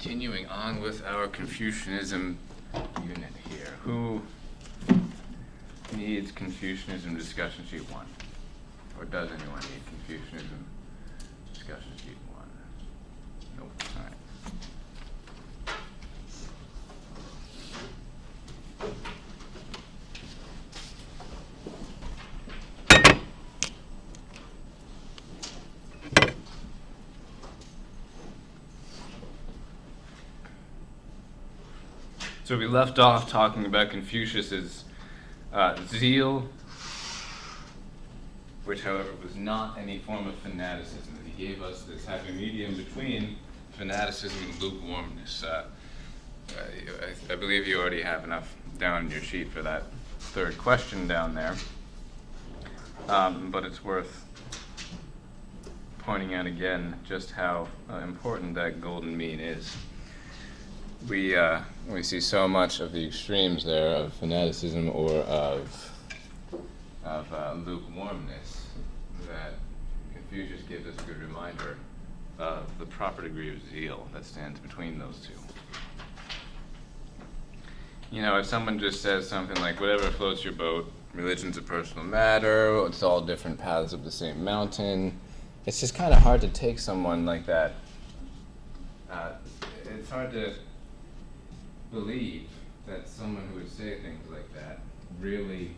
Continuing on with our Confucianism unit here. Who needs Confucianism discussion sheet 1? Or does anyone need Confucianism discussion sheet 1? Nope. All right. So we left off talking about Confucius's zeal, which, however, was not any form of fanaticism. He gave us this happy medium between fanaticism and lukewarmness. I believe you already have enough down on your sheet for that third question down there, but it's worth pointing out again just how important that golden mean is. We see so much of the extremes there of fanaticism or of lukewarmness that Confucius gives us a good reminder of the proper degree of zeal that stands between those two. You know, if someone just says something like, whatever floats your boat, religion's a personal matter, it's all different paths of the same mountain, it's just kind of hard to take someone like that. It's hard to believe that someone who would say things like that really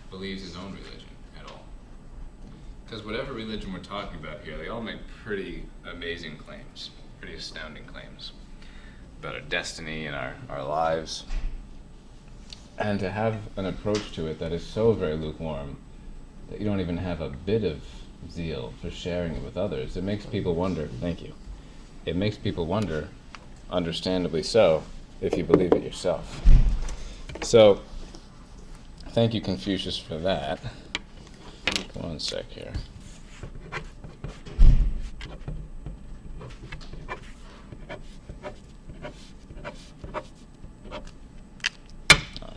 believes his own religion at all. Because whatever religion we're talking about here, they all make pretty amazing claims, pretty astounding claims about our destiny and our lives. And to have an approach to it that is so very lukewarm that you don't even have a bit of zeal for sharing it with others, it makes people wonder, thank you, it makes people wonder, understandably so, if you believe it yourself. So, thank you, Confucius, for that. One sec here.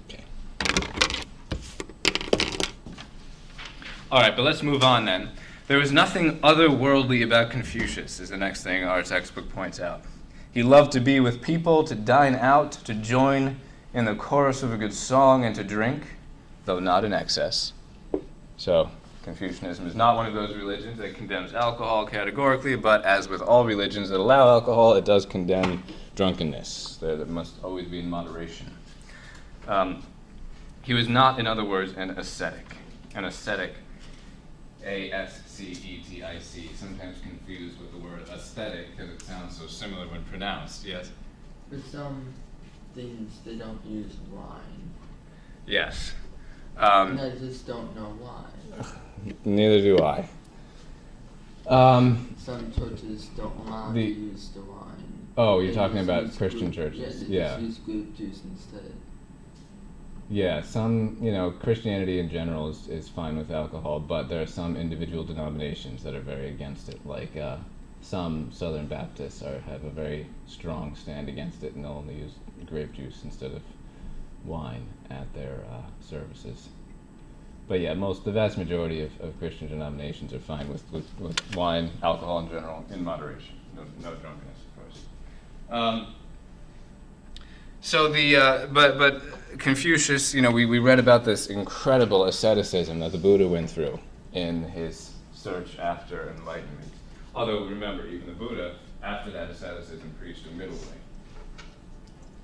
Okay. All right, but let's move on then. There was nothing otherworldly about Confucius, is the next thing our textbook points out. He loved to be with people, to dine out, to join in the chorus of a good song, and to drink, though not in excess. So, Confucianism is not one of those religions that condemns alcohol categorically, but as with all religions that allow alcohol, it does condemn drunkenness. That must always be in moderation. He was not, in other words, an ascetic. An ascetic, A-S-C-E-T-I-C, sometimes confused with the word aesthetic because it sounds so similar when pronounced, yes? For some things, they don't use wine. Yes. And I just don't know why. Neither do I. Some churches don't allow to use the wine. Oh, you're talking about Christian churches. Yeah, they just use grape juice instead. Yeah, some, Christianity in general is fine with alcohol, but there are some individual denominations that are very against it, like some Southern Baptists have a very strong stand against it, and they'll only use grape juice instead of wine at their services. But yeah, the vast majority of Christian denominations are fine with wine, alcohol in general, in moderation. No drunkenness, of course. But Confucius, we read about this incredible asceticism that the Buddha went through in his search after enlightenment. Although, remember, even the Buddha, after that asceticism, preached a middle way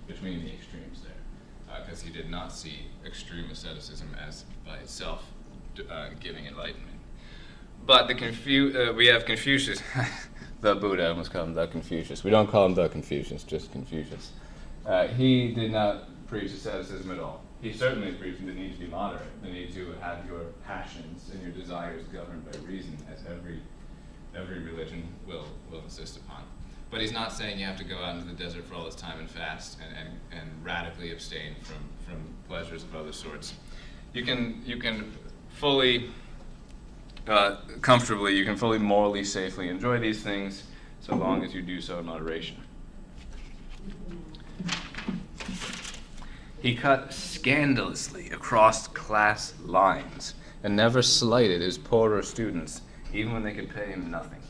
between the extremes there, because he did not see extreme asceticism as by itself giving enlightenment. But we have Confucius, the Buddha, I almost call him the Confucius. We don't call him the Confucius, just Confucius. He did not preach asceticism at all. He certainly preached the need to be moderate, the need to have your passions and your desires governed by reason, as every religion will insist upon. But he's not saying you have to go out into the desert for all this time and fast and radically abstain from pleasures of other sorts. You can fully, comfortably, you can fully morally safely enjoy these things so long as you do so in moderation. He cut scandalously across class lines and never slighted his poorer students, even when they could pay him nothing.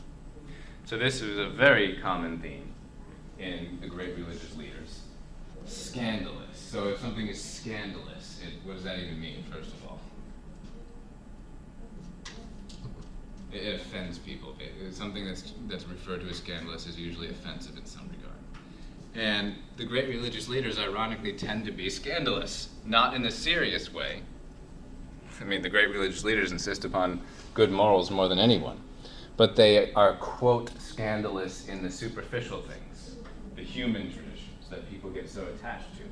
So this is a very common theme So if something is scandalous, what does that even mean, first of all? It offends people. Something that's referred to as scandalous is usually offensive in some regard. And the great religious leaders, ironically, tend to be scandalous, not in a serious way. I mean, the great religious leaders insist upon good morals more than anyone. But they are, quote, scandalous in the superficial things, the human traditions that people get so attached to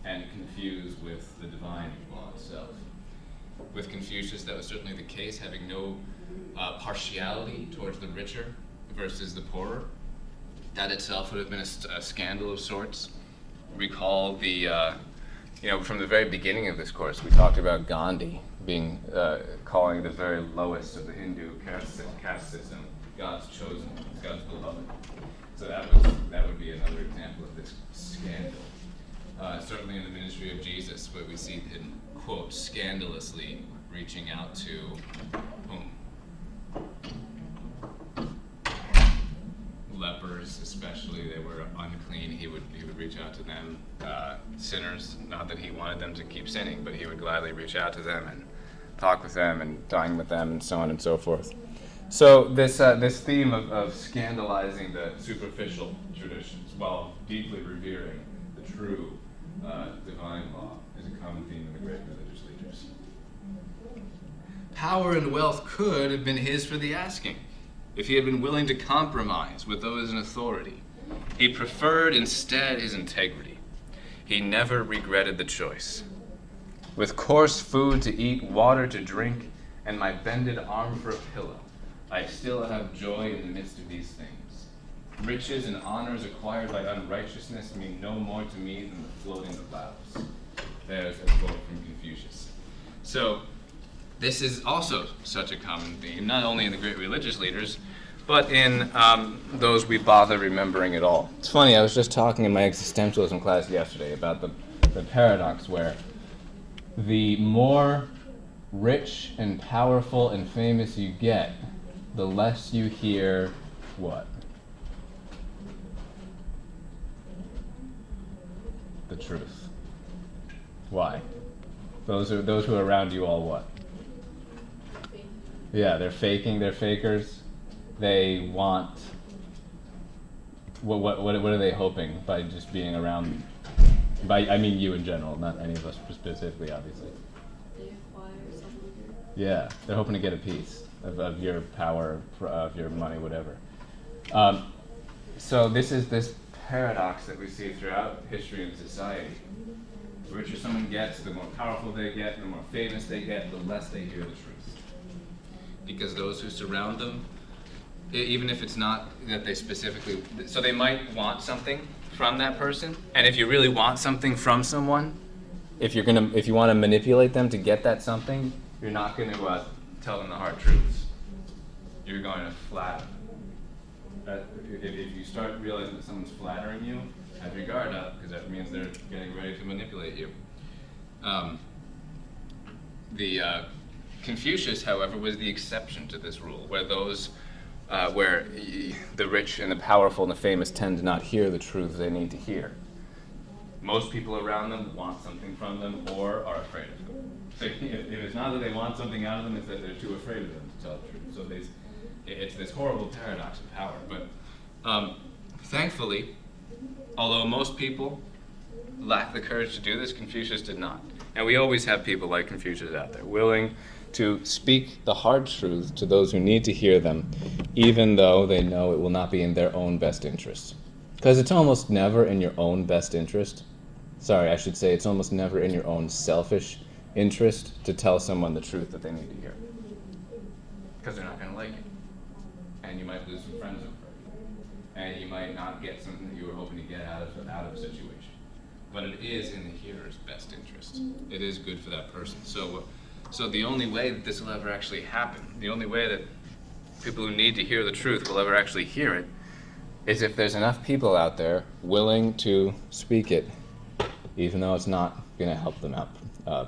and confuse with the divine law itself. With Confucius, that was certainly the case, having no partiality towards the richer versus the poorer. That itself would have been a scandal of sorts. Recall from the very beginning of this course, we talked about Gandhi being calling the very lowest of the Hindu caste system God's chosen ones, God's beloved. So that would be another example of this scandal. Certainly in the ministry of Jesus, where we see him, quote, scandalously reaching out to whom? Lepers, especially, they were unclean. He would reach out to them. Sinners, not that he wanted them to keep sinning, but he would gladly reach out to them and talk with them and dine with them and so on and so forth. So this theme of scandalizing the superficial traditions while deeply revering the true divine law is a common theme in the great religious leaders. Power and wealth could have been his for the asking if he had been willing to compromise with those in authority. He preferred instead his integrity. He never regretted the choice. With coarse food to eat, water to drink, and my bended arm for a pillow, I still have joy in the midst of these things. Riches and honors acquired by unrighteousness mean no more to me than the floating clouds. There's a quote from Confucius. So this is also such a common theme, not only in the great religious leaders, but in those we bother remembering at all. It's funny, I was just talking in my existentialism class yesterday about the paradox where the more rich and powerful and famous you get, the less you hear what? The truth. Why? Those who are around you all what? Yeah, they're faking, they're fakers. They want what are they hoping by just being around? I mean you in general, not any of us specifically, obviously. They acquire something. Yeah, they're hoping to get a piece of your power, of your money, whatever. So this is this paradox that we see throughout history and society. The richer someone gets, the more powerful they get, the more famous they get, the less they hear the truth. Because those who surround them, even if it's not that they specifically, so they might want something from that person, and if you really want something from someone, if you want to manipulate them to get that something, you're not going to tell them the hard truths. You're going to flatter them. If you start realizing that someone's flattering you, have your guard up, because that means they're getting ready to manipulate you. Confucius, however, was the exception to this rule, where the rich and the powerful and the famous tend to not hear the truth they need to hear. Most people around them want something from them or are afraid of them. So if it's not that they want something out of them, it's that they're too afraid of them to tell the truth. So it's this horrible paradox of power. But thankfully, although most people lack the courage to do this, Confucius did not. And we always have people like Confucius out there, willing to speak the hard truth to those who need to hear them, even though they know it will not be in their own best interest. Because it's almost never in your own best interest. Sorry, I should say it's almost never in your own selfish interest to tell someone the truth that they need to hear. Because they're not going to like it. And you might lose some friends over it. And you might not get something that you were hoping to get out of a situation. But it is in the hearer's best interest. It is good for that person. So the only way that this will ever actually happen, the only way that people who need to hear the truth will ever actually hear it, is if there's enough people out there willing to speak it, even though it's not going to help them out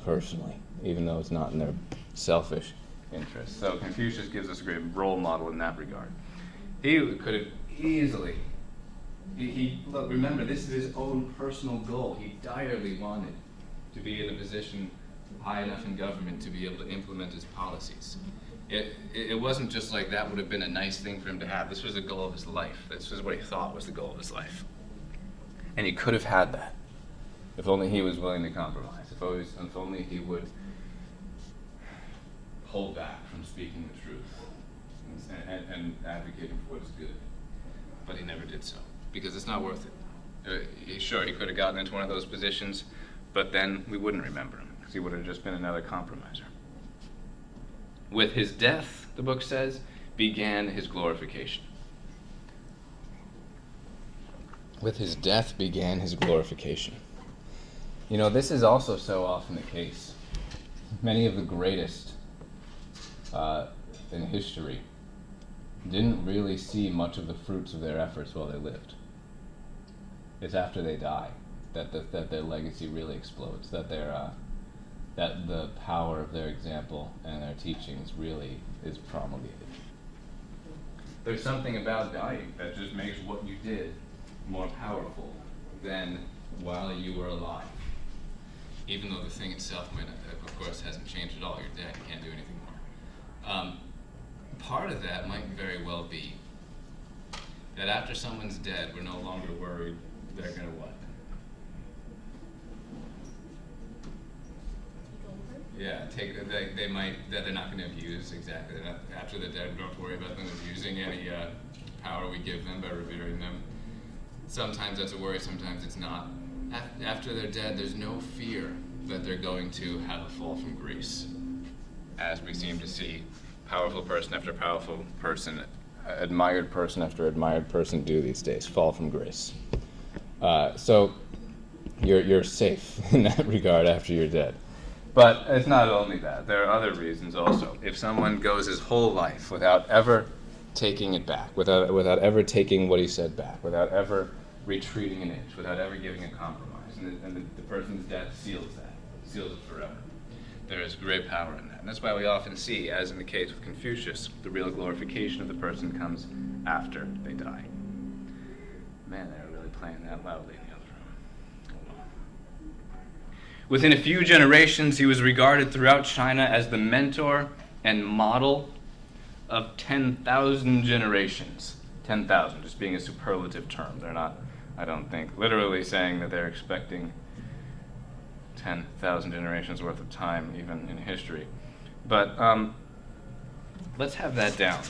personally, even though it's not in their selfish interest. So Confucius gives us a great role model in that regard. He could have easily Look, remember, this is his own personal goal. He direly wanted to be in a position high enough in government to be able to implement his policies. It wasn't just like that would have been a nice thing for him to have. This was the goal of his life. This was what he thought was the goal of his life. And he could have had that if only he was willing to compromise, if only he would hold back from speaking the truth and advocating for what is good. But he never did so, because it's not worth it. Sure, he could have gotten into one of those positions, but then we wouldn't remember him, because he would have just been another compromiser. With his death, the book says, began his glorification. With his death began his glorification. You know, this is also so often the case. Many of the greatest in history didn't really see much of the fruits of their efforts while they lived. It's after they die that their legacy really explodes, that the power of their example and their teachings really is promulgated. There's something about dying that just makes what you did more powerful than while you were alive. Even though the thing itself, of course, hasn't changed at all. You're dead, you can't do anything more. Part of that might very well be that after someone's dead, we're no longer worried they're going to what? Yeah, they might, that they're not going to abuse, exactly. After they're dead, we don't have to worry about them abusing any power we give them by revering them. Sometimes that's a worry, sometimes it's not. After they're dead, there's no fear that they're going to have a fall from grace, as we seem to see powerful person after powerful person, admired person after admired person do these days, fall from grace. So you're safe in that regard after you're dead. But it's not only that. There are other reasons also. If someone goes his whole life without ever taking it back, without ever taking what he said back, without ever retreating an inch, without ever giving a compromise, and the person's death seals it forever. There is great power in that. And that's why we often see, as in the case with Confucius, the real glorification of the person comes after they die. Man, they're really playing that loudly in the other room. Hold on. Within a few generations, he was regarded throughout China as the mentor and model of 10,000 generations. 10,000, just being a superlative term. They're not, I don't think, literally saying that they're expecting 10,000 generations worth of time, even in history. But let's have that down.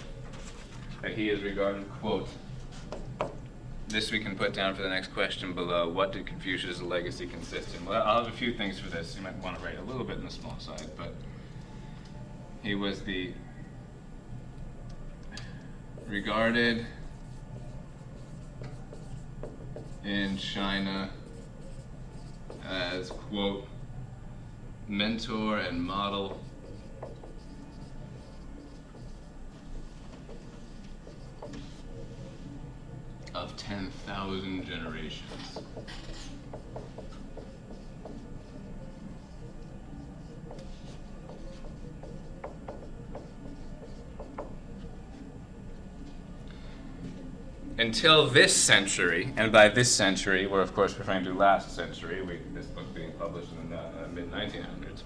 That he is regarded, quote, this we can put down for the next question below. What did Confucius' legacy consist in? Well, I'll have a few things for this. You might want to write a little bit in the small side, but he was regarded in China as, quote, mentor and model of 10,000 generations. Until this century, and by this century, we're of course referring to last century, this book being published in the mid-1900s.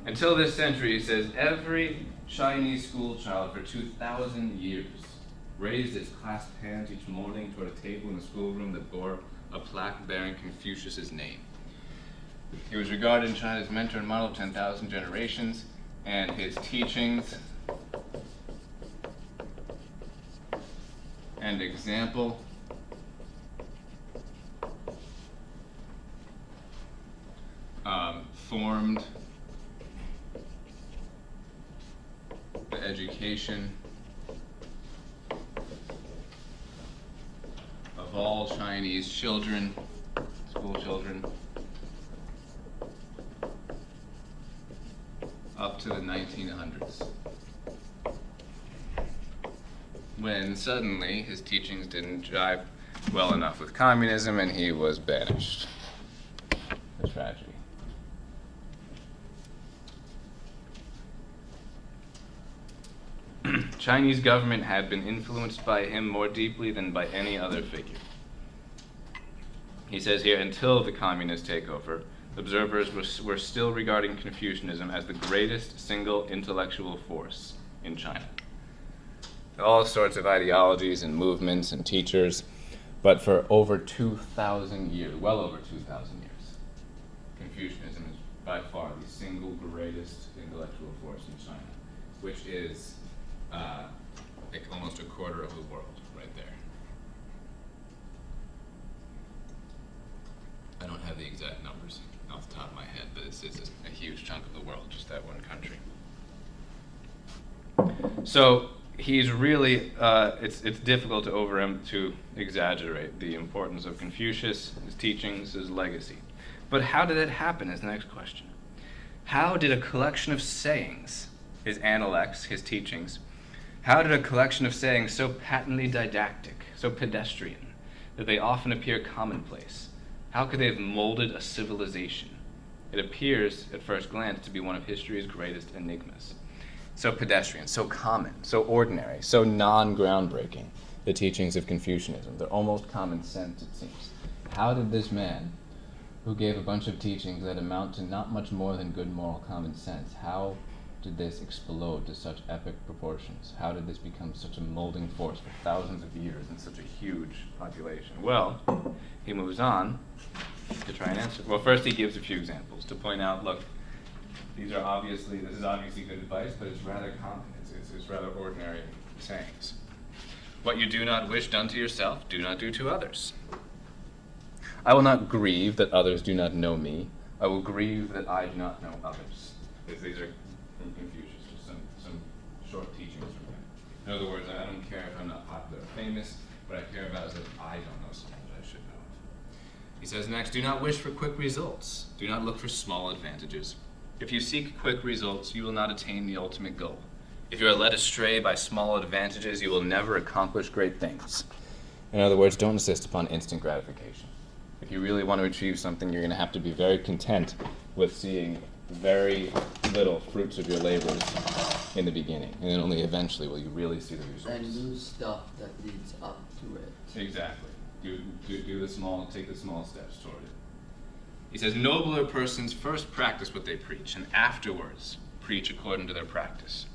Until this century, he says, every Chinese school child for 2,000 years raised its clasped hands each morning toward a table in the schoolroom that bore a plaque bearing Confucius's name. He was regarded in China as mentor and model of 10,000 generations, and his teachings and example formed the education of all Chinese children, school children, up to the 1900s. When suddenly his teachings didn't jive well enough with communism and he was banished. A tragedy. Chinese government had been influenced by him more deeply than by any other figure. He says here, until the communist takeover, observers were still regarding Confucianism as the greatest single intellectual force in China. All sorts of ideologies and movements and teachers, but for over 2,000 years, well over 2,000 years, Confucianism is by far the single greatest intellectual force in China, which is like almost a quarter of the world right there. I don't have the exact numbers off the top of my head, but it's a huge chunk of the world, just that one country. So he's really, it's difficult to exaggerate the importance of Confucius, his teachings, his legacy. But how did it happen is the next question. How did a collection of sayings, his analects, his teachings, how did a collection of sayings so patently didactic, so pedestrian, that they often appear commonplace, how could they have molded a civilization? It appears, at first glance, to be one of history's greatest enigmas. So pedestrian, so common, so ordinary, so non-groundbreaking, the teachings of Confucianism. They're almost common sense, it seems. How did this man, who gave a bunch of teachings that amount to not much more than good moral common sense, how did this explode to such epic proportions? How did this become such a molding force for thousands of years in such a huge population? Well, he moves on to try and answer. Well, first he gives a few examples to point out, look, this is obviously good advice, but it's rather common. It's rather ordinary sayings. What you do not wish done to yourself, do not do to others. I will not grieve that others do not know me. I will grieve that I do not know others. These are from Confucius, just some short teachings from him. In other words, I don't care if I'm not popular or famous. What I care about is that I don't know something that I should know. He says next, do not wish for quick results. Do not look for small advantages. If you seek quick results, you will not attain the ultimate goal. If you are led astray by small advantages, you will never accomplish great things. In other words, don't insist upon instant gratification. If you really want to achieve something, you're going to have to be very content with seeing very little fruits of your labors in the beginning, and then only eventually will you really see the results. And do stuff that leads up to it. Exactly. Take the small steps toward it. He says, nobler persons first practice what they preach, and afterwards preach according to their practice.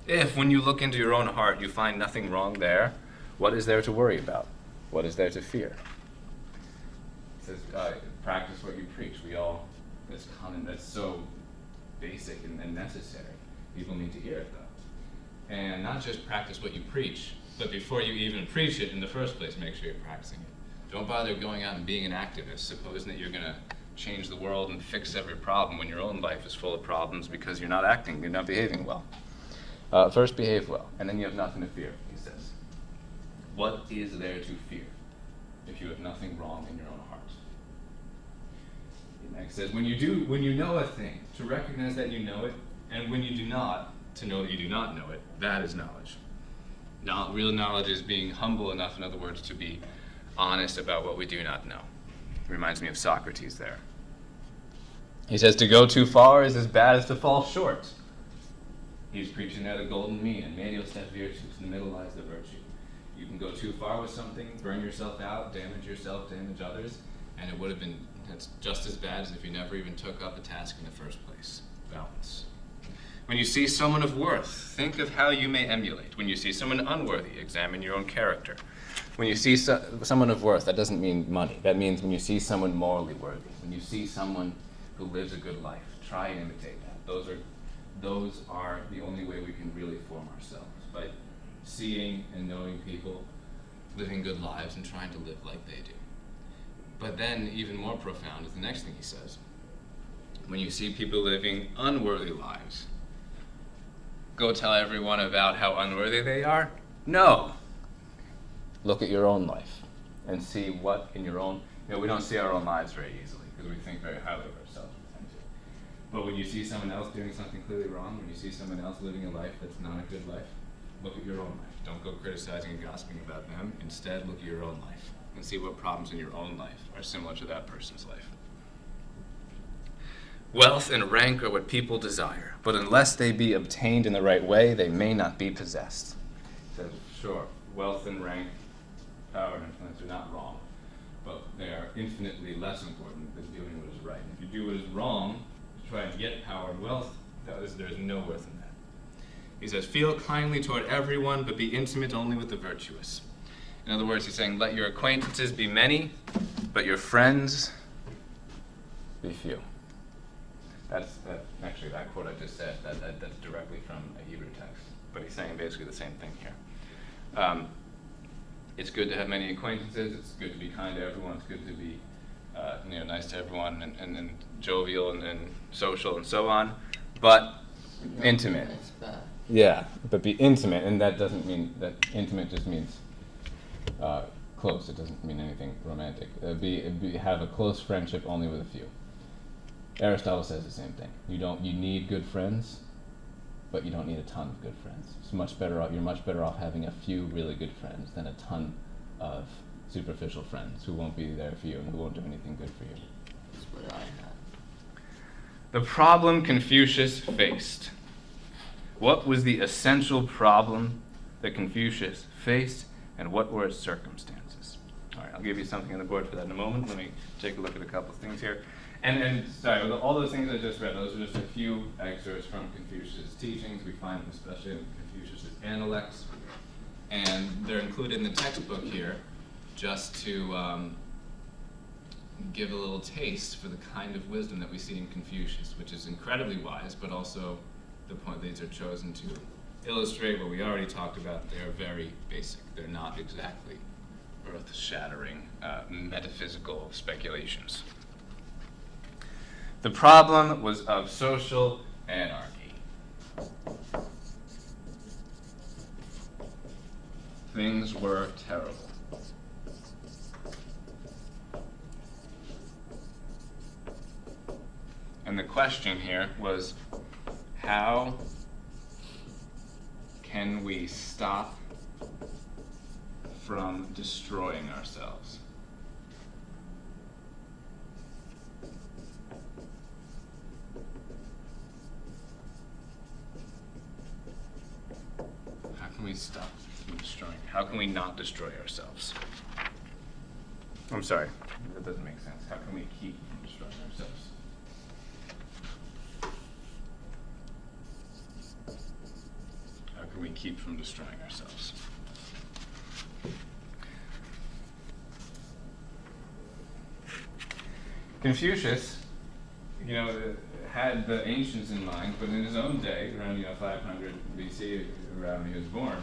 If, when you look into your own heart, you find nothing wrong there, what is there to worry about? What is there to fear? He says, practice what you preach. That's common, that's so basic and necessary. People need to hear it, though. And not just practice what you preach, but before you even preach it in the first place, make sure you're practicing it. Don't bother going out and being an activist, supposing that you're going to change the world and fix every problem when your own life is full of problems because you're not acting, you're not behaving well. First, behave well, and then you have nothing to fear, he says. What is there to fear if you have nothing wrong in your own heart? He next says, when you know a thing, to recognize that you know it, and when you do not, to know that you do not know it, that is knowledge. Now, real knowledge is being humble enough, in other words, to be honest about what we do not know. Reminds me of Socrates there. He says to go too far is as bad as to fall short. He's preaching there the golden mean, and medio step virtus, in the middle lies the virtue. You can go too far with something, burn yourself out, damage yourself, damage others, and it would have been just as bad as if you never even took up a task in the first place. Balance. When you see someone of worth, think of how you may emulate. When you see someone unworthy, examine your own character. When you see someone of worth, that doesn't mean money. That means when you see someone morally worthy, when you see someone who lives a good life, try and imitate that. Those are the only way we can really form ourselves, by seeing and knowing people living good lives and trying to live like they do. But then, even more profound is the next thing he says. When you see people living unworthy lives, go tell everyone about how unworthy they are? No. Look at your own life and see what in your own, we don't see our own lives very easily because we think very highly of ourselves. We tend to. But when you see someone else doing something clearly wrong, when you see someone else living a life that's not a good life, look at your own life. Don't go criticizing and gossiping about them. Instead, look at your own life and see what problems in your own life are similar to that person's life. Wealth and rank are what people desire, but unless they be obtained in the right way, they may not be possessed. So, sure, wealth and rank, power and influence are not wrong, but they are infinitely less important than doing what is right. If you do what is wrong to try and get power and wealth, there's no worth in that. He says, feel kindly toward everyone, but be intimate only with the virtuous. In other words, he's saying, let your acquaintances be many, but your friends be few. Actually, that quote I just said, that's directly from a Hebrew text. But he's saying basically the same thing here. It's good to have many acquaintances. It's good to be kind to everyone. It's good to be nice to everyone and jovial and social and so on. But intimate. That's bad. Yeah, but be intimate, and that doesn't mean that intimate just means close. It doesn't mean anything romantic. Have a close friendship only with a few. Aristotle says the same thing. You need good friends, but you don't need a ton of good friends. It's much better off. You're much better off having a few really good friends than a ton of superficial friends who won't be there for you and who won't do anything good for you. That's what I had. The problem Confucius faced. What was the essential problem that Confucius faced, and what were its circumstances? All right, I'll give you something on the board for that in a moment. Let me take a look at a couple of things here. And sorry, all those things I just read, those are just a few excerpts from Confucius' teachings. We find them especially in Confucius' Analects. And they're included in the textbook here just to give a little taste for the kind of wisdom that we see in Confucius, which is incredibly wise, but also the point these are chosen to illustrate what we already talked about. They're very basic. They're not exactly earth-shattering metaphysical speculations. The problem was of social anarchy. Things were terrible. And the question here was, how can we stop from destroying ourselves? How can we stop from destroying? How can we not destroy ourselves? I'm sorry, that doesn't make sense. How can we keep from destroying ourselves? How can we keep from destroying ourselves? Confucius, had the ancients in mind, but in his own day, around 500 BC, around when he was born,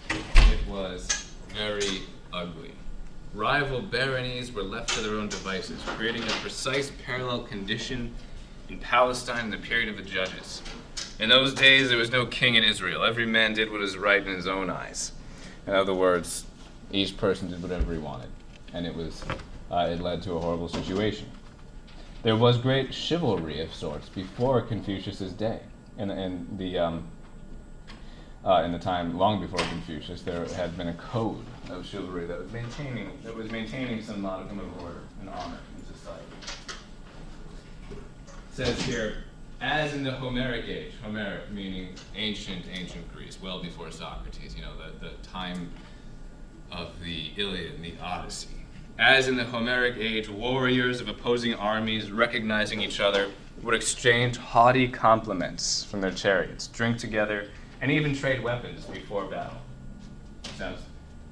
it was very ugly. Rival baronies were left to their own devices, creating a precise parallel condition in Palestine in the period of the Judges. In those days, there was no king in Israel. Every man did what was right in his own eyes. In other words, each person did whatever he wanted, and it led to a horrible situation. There was great chivalry of sorts before Confucius's day. In the time long before Confucius, there had been a code of chivalry that was maintaining some modicum of order and honor in society. It says here, as in the Homeric age, Homeric meaning ancient Greece, well before Socrates, the time of the Iliad and the Odyssey. As in the Homeric age, warriors of opposing armies, recognizing each other, would exchange haughty compliments from their chariots, drink together, and even trade weapons before battle. Sounds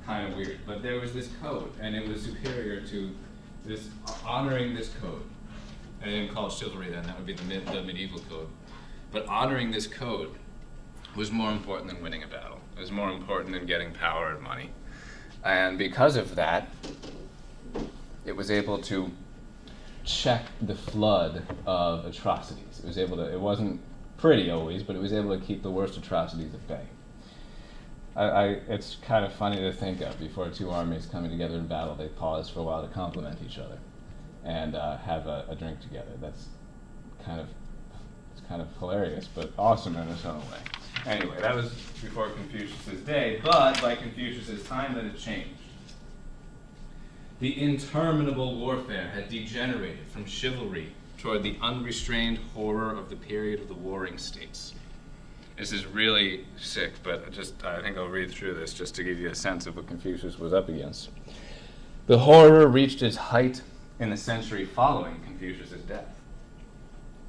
kind of weird, but there was this code, and it was superior to this honoring this code. I didn't call it chivalry then, that would be the medieval code. But honoring this code was more important than winning a battle. It was more important than getting power and money. And because of that, it was able to check the flood of atrocities. It wasn't pretty always, but it was able to keep the worst atrocities at bay. It's kind of funny to think of. Before two armies coming together in battle, they pause for a while to compliment each other and have a drink together. It's kind of hilarious, but awesome in its own way. Anyway, that was before Confucius's day, but by Confucius's time that had changed. The interminable warfare had degenerated from chivalry toward the unrestrained horror of the period of the warring states. This is really sick, but I think I'll read through this just to give you a sense of what Confucius was up against. The horror reached its height in the century following Confucius' death.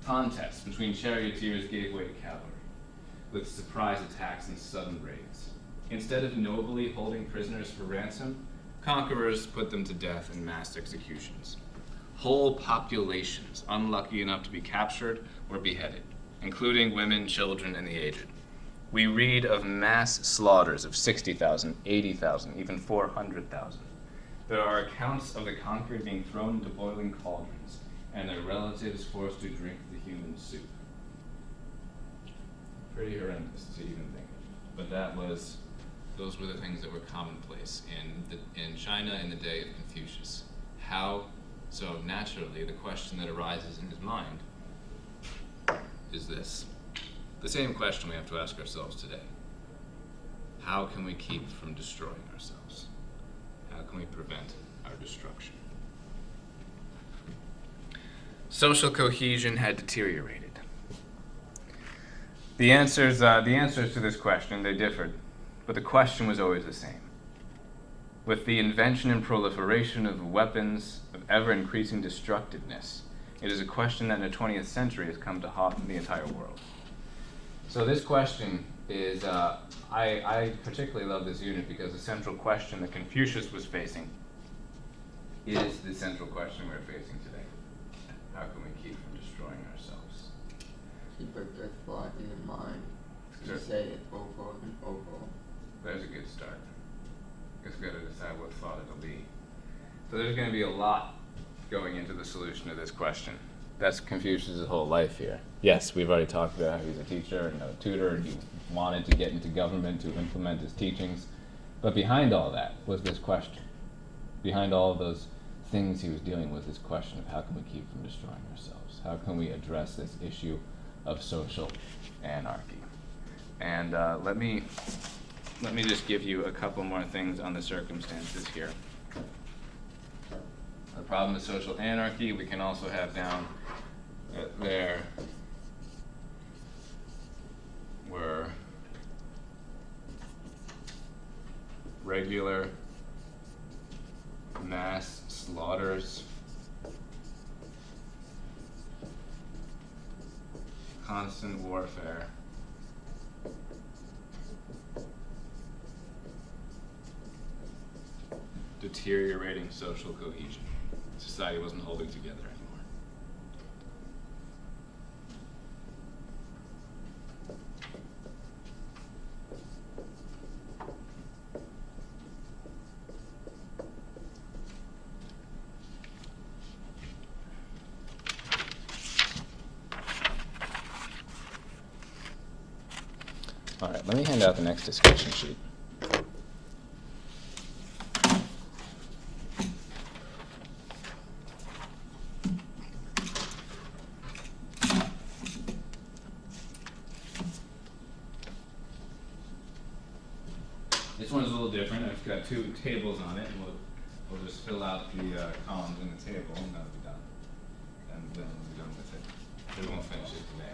Contests between charioteers gave way to cavalry, with surprise attacks and sudden raids. Instead of nobly holding prisoners for ransom, conquerors put them to death in mass executions. Whole populations, unlucky enough to be captured, were beheaded, including women, children, and the aged. We read of mass slaughters of 60,000, 80,000, even 400,000. There are accounts of the conquered being thrown into boiling cauldrons and their relatives forced to drink the human soup. Pretty horrendous to even think of. But those were the things that were commonplace in China in the day of Confucius. How? So naturally, the question that arises in his mind is this. The same question we have to ask ourselves today. How can we keep from destroying ourselves? How can we prevent our destruction? Social cohesion had deteriorated. The answers to this question, they differed, but the question was always the same. With the invention and proliferation of weapons of ever-increasing destructiveness, it is a question that in the 20th century has come to haunt the entire world. So this question is, I particularly love this unit because the central question that Confucius was facing is the central question we're facing today. How can we keep from destroying ourselves? Keep a good thought in your mind. Sure. You say it over and over. There's a good start. Guess we've got to decide what thought it'll be. So there's going to be a lot going into the solution to this question. That's Confucius' whole life here. Yes, we've already talked about how he's a teacher and a tutor, and he wanted to get into government to implement his teachings. But behind all that was this question. Behind all of those things he was dealing with, this question of how can we keep from destroying ourselves? How can we address this issue of social anarchy? And let me just give you a couple more things on the circumstances here. The problem of social anarchy, we can also have down that there were regular mass slaughters, constant warfare, deteriorating social cohesion. Society wasn't holding together anymore. All right, let me hand out the next discussion sheet. This one's a little different. I've got two tables on it, and we'll just fill out the columns in the table, and that'll be done. And then we'll be done with it. We won't finish it today.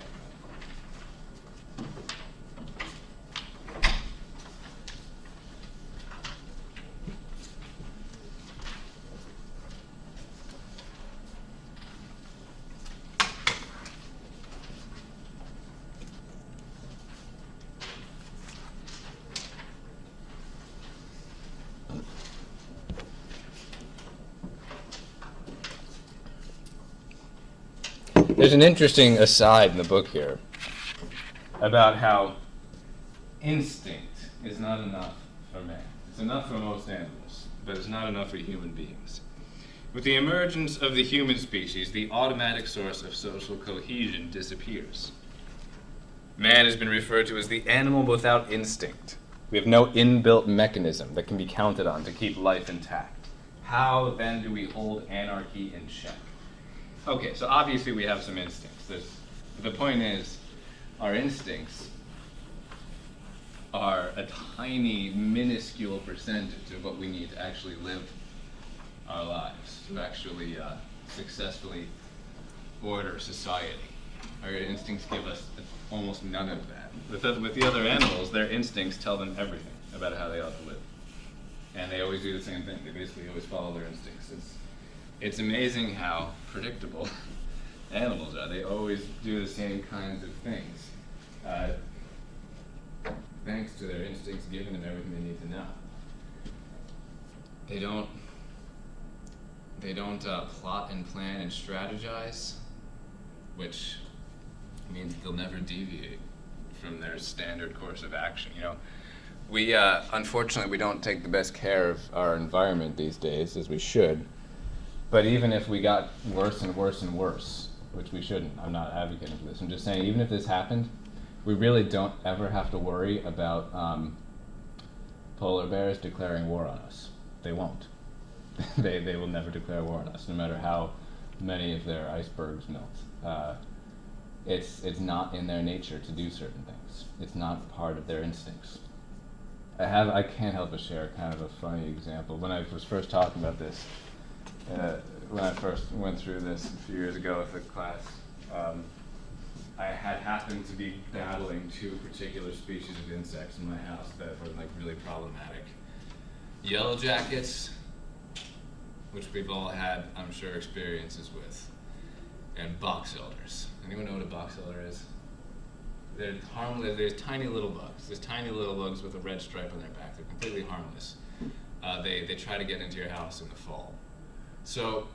There's an interesting aside in the book here about how instinct is not enough for man. It's enough for most animals, but it's not enough for human beings. With the emergence of the human species, the automatic source of social cohesion disappears. Man has been referred to as the animal without instinct. We have no inbuilt mechanism that can be counted on to keep life intact. How then do we hold anarchy in check? Okay, so obviously we have some instincts. The point is, our instincts are a tiny, minuscule percentage of what we need to actually live our lives, to actually successfully order society. Our instincts give us almost none of that. With the other animals, their instincts tell them everything about how they ought to live. And they always do the same thing. They basically always follow their instincts. it's amazing how predictable animals are. They always do the same kinds of things, thanks to their instincts giving them everything they need to know. They don't plot and plan and strategize, which means they'll never deviate from their standard course of action. We unfortunately we don't take the best care of our environment these days, as we should. But even if we got worse and worse and worse, which we shouldn't, I'm not advocating for this. I'm just saying, even if this happened, we really don't ever have to worry about polar bears declaring war on us. They won't. They will never declare war on us, no matter how many of their icebergs melt. It's not in their nature to do certain things. It's not part of their instincts. I can't help but share kind of a funny example. When I was first talking about this, when I first went through this a few years ago with the class, I had happened to be battling two particular species of insects in my house that were like really problematic. Yellow jackets, which we've all had, I'm sure, experiences with, and box elders. Anyone know what a box elder is? They're harmless. There's tiny little bugs. There's tiny little bugs with a red stripe on their back. They're completely harmless. They try to get into your house in the fall. So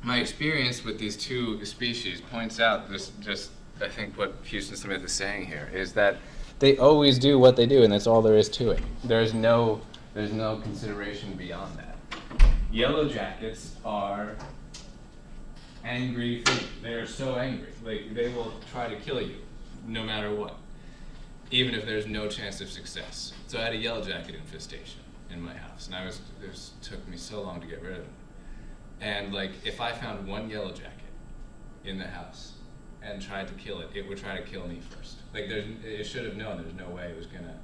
my experience with these two species points out this, just I think what Houston Smith is saying here is that they always do what they do, and that's all there is to it. There's no consideration beyond that. Yellow jackets are angry things. They are so angry. Like, they will try to kill you no matter what, even if there's no chance of success. So I had a yellow jacket infestation in my house, and it took me so long to get rid of it. And like, if I found one yellow jacket in the house and tried to kill it, it would try to kill me first. Like, it should have known there's no way it was gonna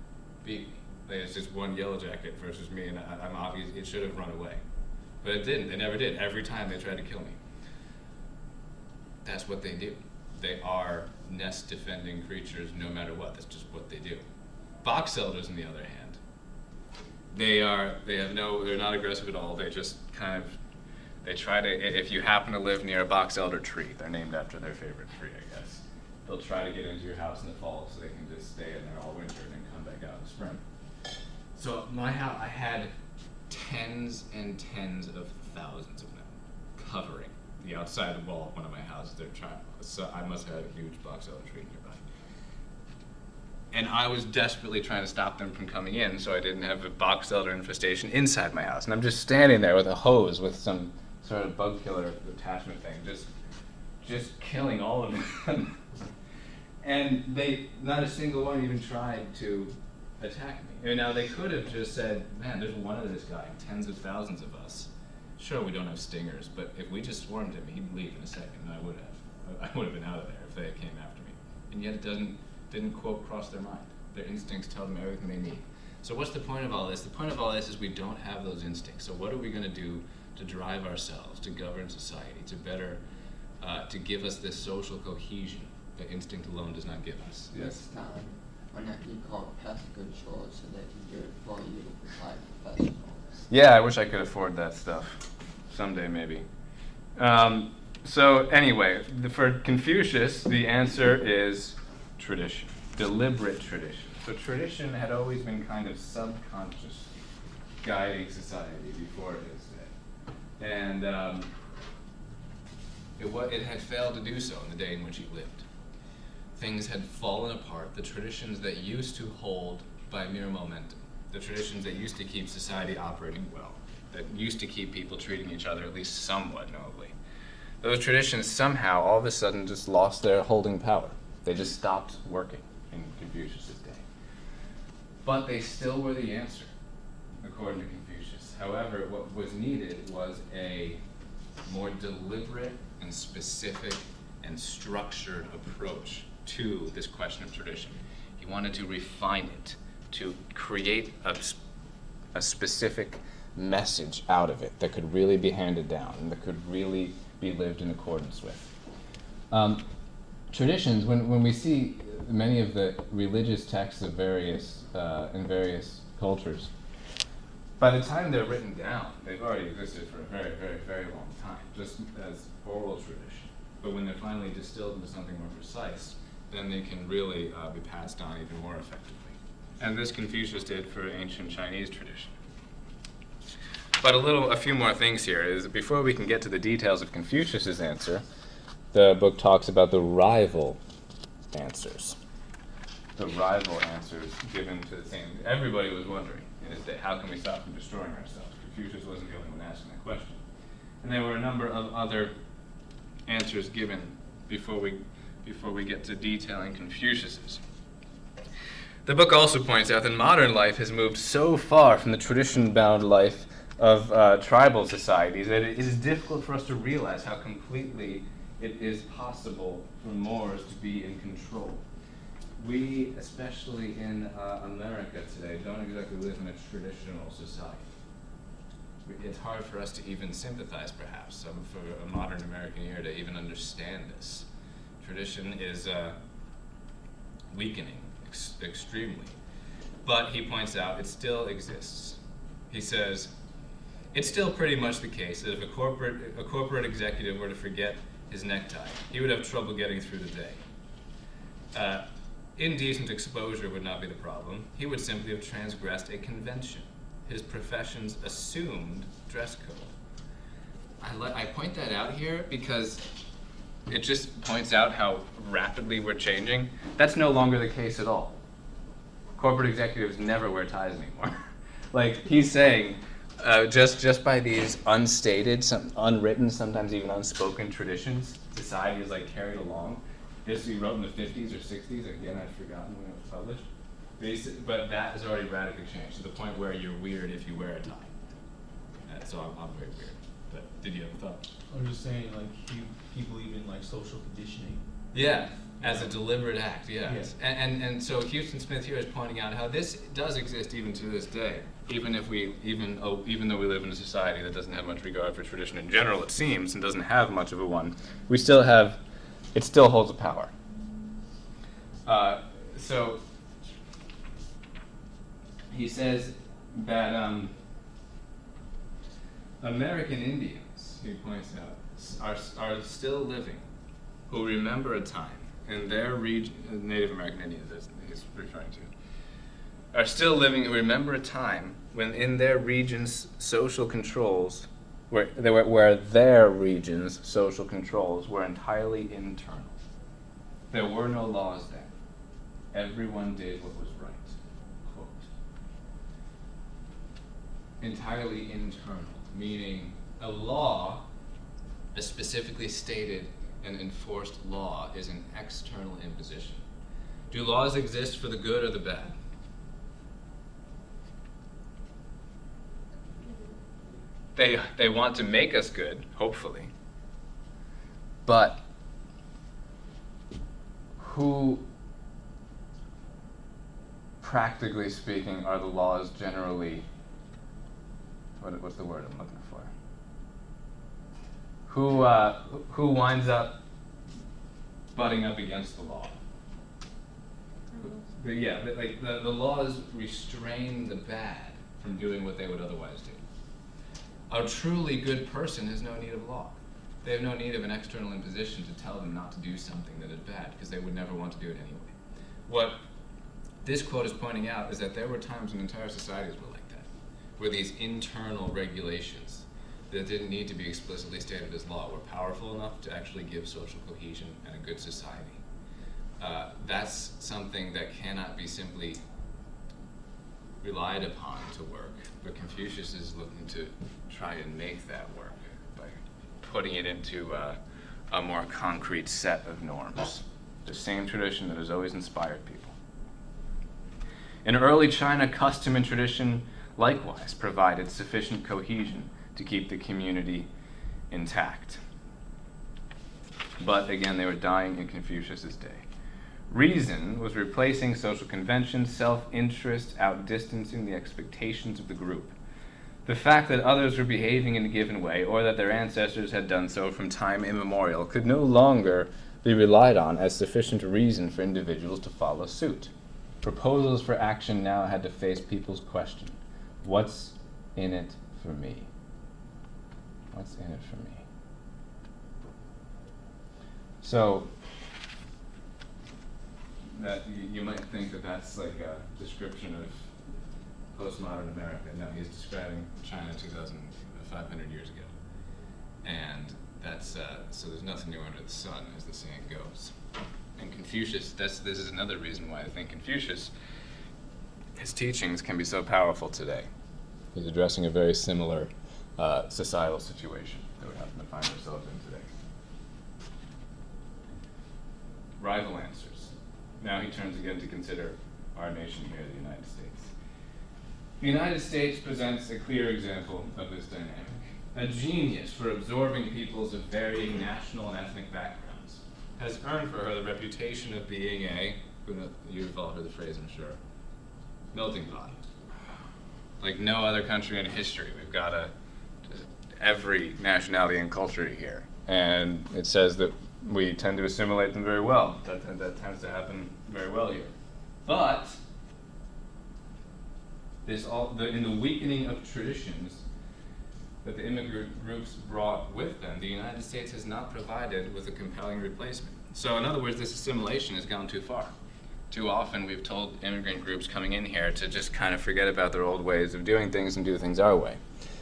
beat me. Like, it's just one yellow jacket versus me, and I'm obvious it should have run away. But it didn't. They never did. Every time they tried to kill me. That's what they do. They are nest defending creatures no matter what. That's just what they do. Box elders, on the other hand, they're not aggressive at all. They just they try to, if you happen to live near a box elder tree, they're named after their favorite tree, I guess. They'll try to get into your house in the fall so they can just stay in there all winter and then come back out in the spring. So my house, I had tens and tens of thousands of them covering the outside wall of one of my houses. So I must have had a huge box elder tree nearby. And I was desperately trying to stop them from coming in so I didn't have a box elder infestation inside my house. And I'm just standing there with a hose with some sort of bug killer attachment thing, just killing all of them. And not a single one even tried to attack me. Now, they could have just said, man, there's one of this guy, tens of thousands of us. Sure, we don't have stingers, but if we just swarmed him, he'd leave in a second, and I would have been out of there if they came after me. And yet it didn't quote cross their mind. Their instincts tell them everything they need. So what's the point of all this? The point of all this is we don't have those instincts. So what are we going to do to drive ourselves, to govern society, to better, to give us this social cohesion that instinct alone does not give us? Next time, why not you call pest control so they can do it for you like professionals? Yeah, I wish I could afford that stuff. Someday, maybe. So anyway, for Confucius, the answer is tradition, deliberate tradition. So tradition had always been kind of subconscious guiding society before his day. And it had failed to do so in the day in which he lived. Things had fallen apart. The traditions that used to hold by mere momentum, the traditions that used to keep society operating well, that used to keep people treating each other at least somewhat nobly, those traditions somehow all of a sudden just lost their holding power. They just stopped working in Confucius' day. But they still were the answer, according to Confucius. However, what was needed was a more deliberate and specific and structured approach to this question of tradition. He wanted to refine it, to create a specific message out of it that could really be handed down and that could really be lived in accordance with. Traditions, when we see many of the religious texts of in various cultures, by the time they're written down, they've already existed for a very, very, very long time, just as oral tradition. But when they're finally distilled into something more precise, then they can really be passed on even more effectively. And this Confucius did for ancient Chinese tradition. But a few more things here is before we can get to the details of Confucius's answer, the book talks about the rival answers. The rival answers given to the same. Everybody was wondering in his day, how can we stop from destroying ourselves? Confucius wasn't the only one asking that question. And there were a number of other answers given before we get to detailing Confucius's. The book also points out that modern life has moved so far from the tradition-bound life of tribal societies that it is difficult for us to realize how completely it is possible for Moors to be in control. We, especially in America today, don't exactly live in a traditional society. It's hard for us to even sympathize, perhaps, for a modern American ear to even understand this. Tradition is weakening extremely. But he points out it still exists. He says, it's still pretty much the case that if a corporate executive were to forget his necktie, he would have trouble getting through the day. Indecent exposure would not be the problem. He would simply have transgressed a convention, his profession's assumed dress code. I point that out here because it just points out how rapidly we're changing. That's no longer the case at all. Corporate executives never wear ties anymore. Like he's saying, just by these unstated, unwritten, sometimes even unspoken traditions, society is like carried along. This he wrote in the 50s or 60s. Again, I've forgotten when it was published. But that has already radically changed to the point where you're weird if you wear a tie. So I'm very weird. But did you have a thought? I'm just saying, like, he believe in like social conditioning. Yeah, as a deliberate act. Yes. Yeah. And so Houston Smith here is pointing out how this does exist even to this day. Even though we live in a society that doesn't have much regard for tradition in general, it seems, and doesn't have much of a one, it still holds a power. So he says that American Indians, he points out, are still living, who remember a time in their region, Native American Indians as he's referring to, are still living who remember a time when in their region's social controls, where their region's social controls were entirely internal. There were no laws then. Everyone did what was right. Quote. Entirely internal, meaning a law, a specifically stated and enforced law, is an external imposition. Do laws exist for the good or the bad? They want to make us good, hopefully. But who, practically speaking, are the laws generally, what's the word I'm looking for? Who winds up butting up against the law? The laws restrain the bad from doing what they would otherwise do. A truly good person has no need of law. They have no need of an external imposition to tell them not to do something that is bad, because they would never want to do it anyway. What this quote is pointing out is that there were times when entire societies were like that, where these internal regulations that didn't need to be explicitly stated as law were powerful enough to actually give social cohesion and a good society. That's something that cannot be simply relied upon to work, but Confucius is looking to try and make that work by putting it into a more concrete set of norms. The same tradition that has always inspired people. In early China, custom and tradition likewise provided sufficient cohesion to keep the community intact. But again, they were dying in Confucius's day. Reason was replacing social conventions, self-interest outdistancing the expectations of the group. The fact that others were behaving in a given way, or that their ancestors had done so from time immemorial, could no longer be relied on as sufficient reason for individuals to follow suit. Proposals for action now had to face people's question, what's in it for me? What's in it for me? So, that you might think that that's like a description of postmodern America. No, he's describing China 2,500 years ago. And that's, so there's nothing new under the sun, as the saying goes. And Confucius, this is another reason why I think Confucius, his teachings can be so powerful today. He's addressing a very similar societal situation that we happen to find ourselves in today. Rival answers. Now he turns again to consider our nation here, the United States. The United States presents a clear example of this dynamic. A genius for absorbing peoples of varying national and ethnic backgrounds, has earned for her the reputation of being you've all heard the phrase, I'm sure, melting pot. Like no other country in history, we've got every nationality and culture here. And it says that we tend to assimilate them very well. That tends to happen very well here. But in the weakening of traditions that the immigrant groups brought with them, the United States has not provided with a compelling replacement. So in other words, this assimilation has gone too far. Too often we've told immigrant groups coming in here to just kind of forget about their old ways of doing things and do things our way.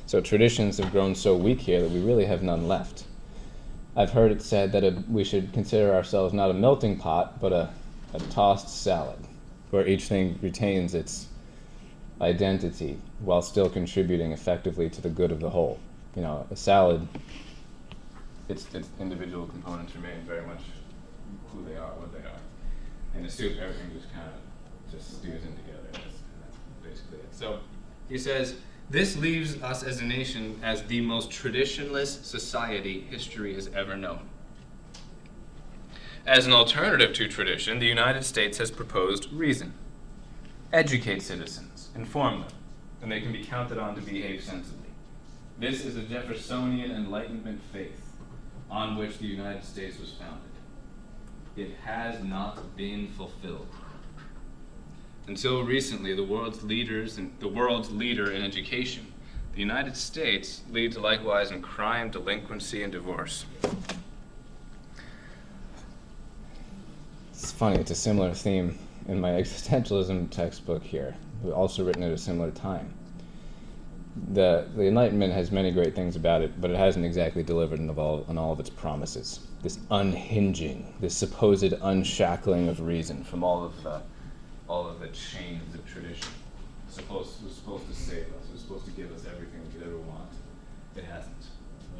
So traditions have grown so weak here that we really have none left. I've heard it said that we should consider ourselves not a melting pot, but a tossed salad, where each thing retains its identity while still contributing effectively to the good of the whole. You know, a salad, its individual components remain very much who they are, what they are. In a soup, everything just kind of just stews in together. That's basically it. So he says, this leaves us as a nation as the most traditionless society history has ever known. As an alternative to tradition, the United States has proposed reason. Educate citizens, inform them, and they can be counted on to behave sensibly. This is a Jeffersonian Enlightenment faith on which the United States was founded. It has not been fulfilled. Until recently, the world's leader in education, the United States leads likewise in crime, delinquency, and divorce. It's funny, it's a similar theme in my existentialism textbook here, also written at a similar time. The Enlightenment has many great things about it, but it hasn't exactly delivered on all of its promises. This unhinging, this supposed unshackling of reason from all of the chains of tradition. It was supposed to save us. It was supposed to give us everything we could ever want. It hasn't.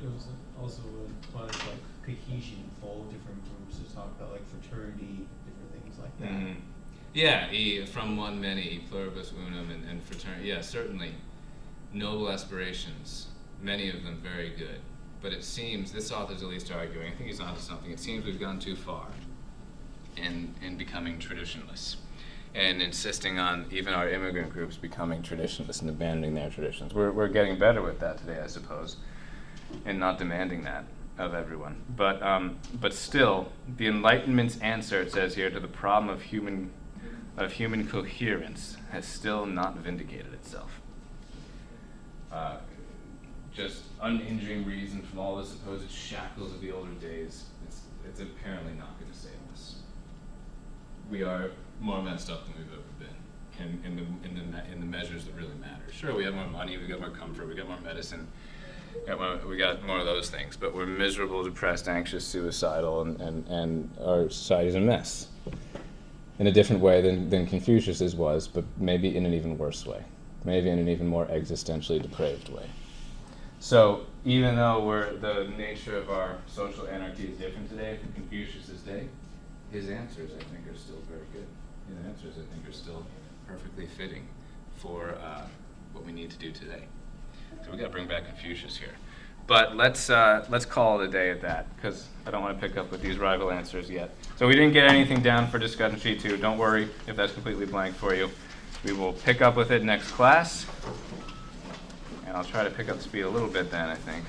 It was also a lot of like cohesion, all different groups to talk about like fraternity, different things like that. Mm-hmm. Yeah, from one many, pluribus unum, and fraternity. Yeah, certainly. Noble aspirations, many of them very good. But it seems, this author's at least arguing, I think he's onto something, it seems we've gone too far in becoming traditionalists and insisting on even our immigrant groups becoming traditionalists and abandoning their traditions. We're getting better with that today, I suppose, and not demanding that of everyone. But still, the Enlightenment's answer, it says here, to the problem of human coherence has still not vindicated itself. Just unhinging reason from all the supposed shackles of the older days, it's apparently not going to save us. We are more messed up than we've ever been in the measures that really matter. Sure, we have more money, we got more comfort, we got more medicine, we got more of those things, but we're miserable, depressed, anxious, suicidal, and our society's a mess. In a different way than Confucius's was, but maybe in an even worse way. Maybe in an even more existentially depraved way. So even though the nature of our social anarchy is different today from Confucius's day, his answers, I think, are still very good. His answers, I think, are still perfectly fitting for what we need to do today. So we got to bring back Confucius here. But let's call it a day at that, because I don't want to pick up with these rival answers yet. So we didn't get anything down for discussion sheet 2. Don't worry if that's completely blank for you. We will pick up with it next class. And I'll try to pick up the speed a little bit then, I think.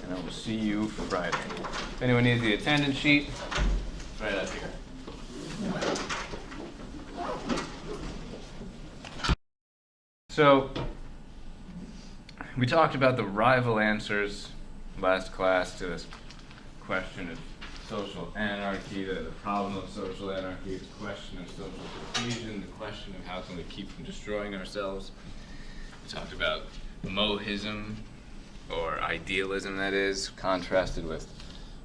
And I will see you Friday. If anyone needs the attendance sheet, it's right up here. So, We talked about the rival answers last class to this question of social anarchy, the problem of social anarchy, the question of social cohesion, the question of how can we keep from destroying ourselves. We talked about mohism, or idealism that is, contrasted with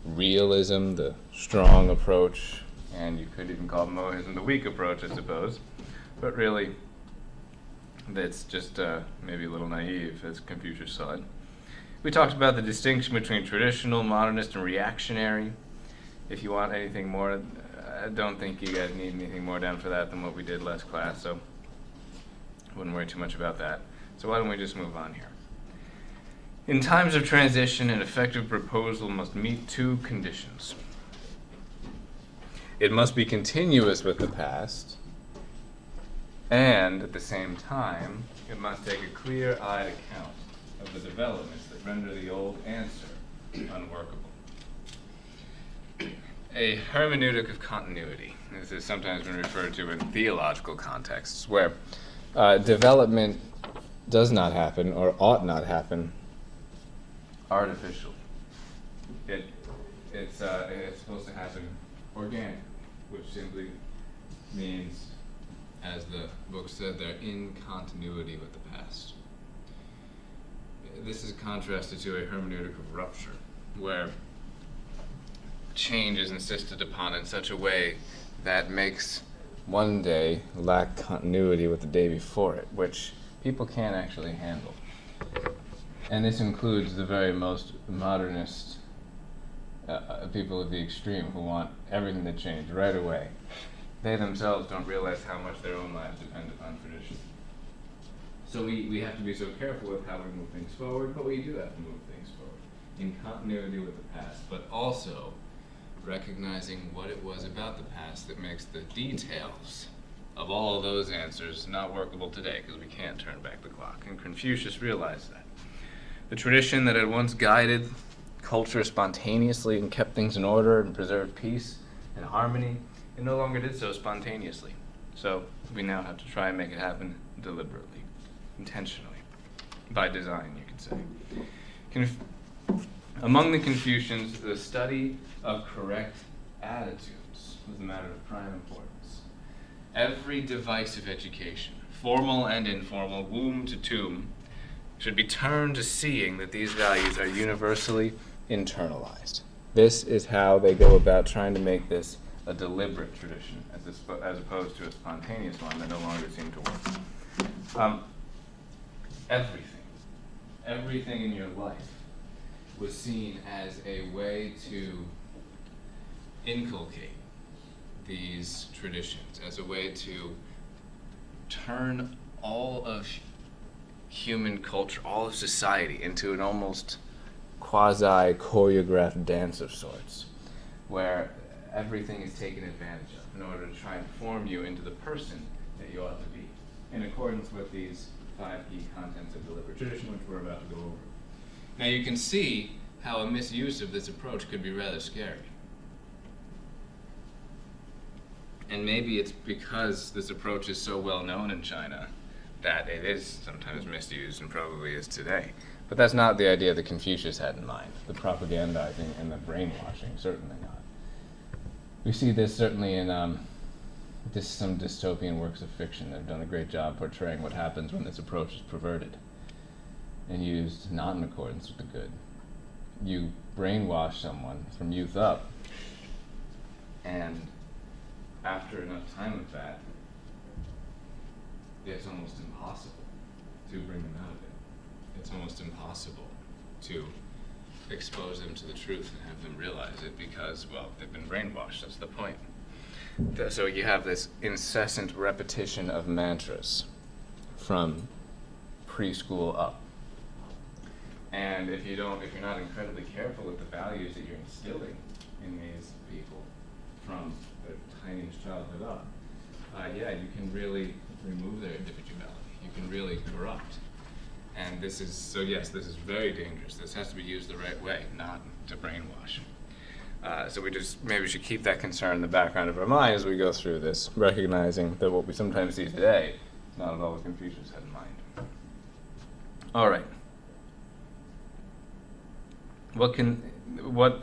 realism, the strong approach, and you could even call mohism the weak approach, I suppose. But really, it's just maybe a little naive, as Confucius saw it. We talked about the distinction between traditional, modernist, and reactionary. If you want anything more, I don't think you guys need anything more down for that than what we did last class, so I wouldn't worry too much about that. So why don't we just move on here? In times of transition, an effective proposal must meet two conditions. It must be continuous with the past, and at the same time, it must take a clear-eyed account of the developments that render the old answer unworkable. A hermeneutic of continuity. This has sometimes been referred to in theological contexts, where development does not happen or ought not happen artificially. It's supposed to happen organic, which simply means, as the book said there, in continuity with the past. This is contrasted to a hermeneutic of rupture, where change is insisted upon in such a way that makes one day lack continuity with the day before it, which people can't actually handle. And this includes the very most modernist people of the extreme who want everything to change right away. They themselves don't realize how much their own lives depend upon tradition. So we have to be so careful with how we move things forward, but we do have to move things forward in continuity with the past, but also recognizing what it was about the past that makes the details of all of those answers not workable today, because we can't turn back the clock. And Confucius realized that. The tradition that had once guided culture spontaneously and kept things in order and preserved peace and harmony, it no longer did so spontaneously. So we now have to try and make it happen deliberately, intentionally, by design, you could say. Among the Confucians, the study of correct attitudes was a matter of prime importance. Every device of education, formal and informal, womb to tomb, should be turned to seeing that these values are universally internalized. This is how they go about trying to make this a deliberate tradition, as opposed to a spontaneous one that no longer seemed to work. Everything in your life was seen as a way to inculcate these traditions, as a way to turn all of human culture, all of society, into an almost quasi-choreographed dance of sorts, where everything is taken advantage of in order to try and form you into the person that you ought to be, in accordance with these 5 key contents of deliberate tradition, which we're about to go over. Now you can see how a misuse of this approach could be rather scary. And maybe it's because this approach is so well known in China that it is sometimes misused and probably is today. But that's not the idea that Confucius had in mind. The propagandizing and the brainwashing, certainly not. We see this certainly in some dystopian works of fiction that have done a great job portraying what happens when this approach is perverted and used not in accordance with the good. You brainwash someone from youth up, and after enough time with that, it's almost impossible to bring them out of it. It's almost impossible to expose them to the truth and have them realize it because, well, they've been brainwashed. That's the point. So you have this incessant repetition of mantras from preschool up. And if you're not incredibly careful with the values that you're instilling in these people from their tiniest childhood up, you can really remove their individuality. You can really corrupt. And this is very dangerous. This has to be used the right way, not to brainwash. So maybe we should keep that concern in the background of our mind as we go through this, recognizing that what we sometimes see today is not at all what Confucius had in mind. All right. what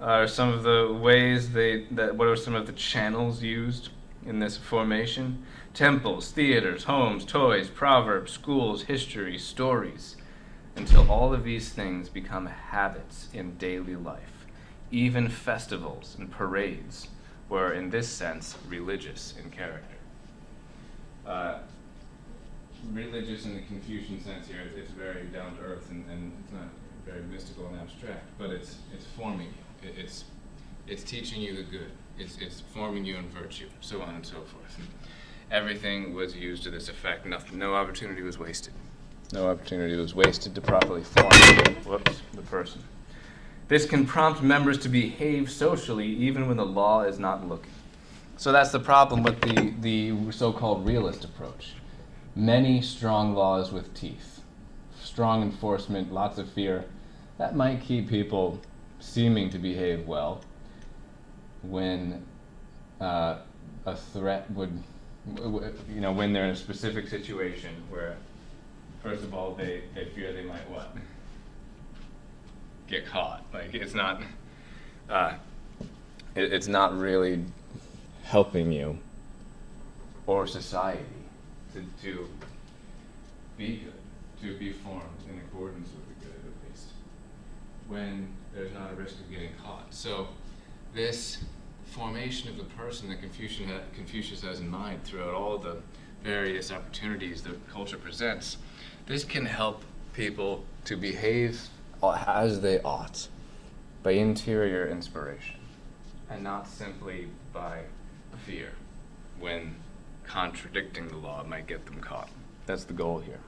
are some of the ways what are some of the channels used in this formation? Temples, theaters, homes, toys, proverbs, schools, history, stories, until all of these things become habits in daily life. Even festivals and parades were, in this sense, religious in character. Religious in the Confucian sense here, it's very down to earth and it's not very mystical and abstract, but it's forming you. It's teaching you the good. It's forming you in virtue, so on and so forth. And everything was used to this effect. No opportunity was wasted. No opportunity was wasted to properly form the person. This can prompt members to behave socially even when the law is not looking. So that's the problem with the so-called realist approach. Many strong laws with teeth, strong enforcement, lots of fear, that might keep people seeming to behave well when a threat would, when they're in a specific situation where, first of all, they fear they might what? Get caught. Like, it's not really helping you or society to be good, to be formed in accordance with the good, at least, when there's not a risk of getting caught. So this formation of the person that Confucius has in mind throughout all the various opportunities that culture presents, this can help people to behave as they ought by interior inspiration and not simply by fear when contradicting the law might get them caught. That's the goal here.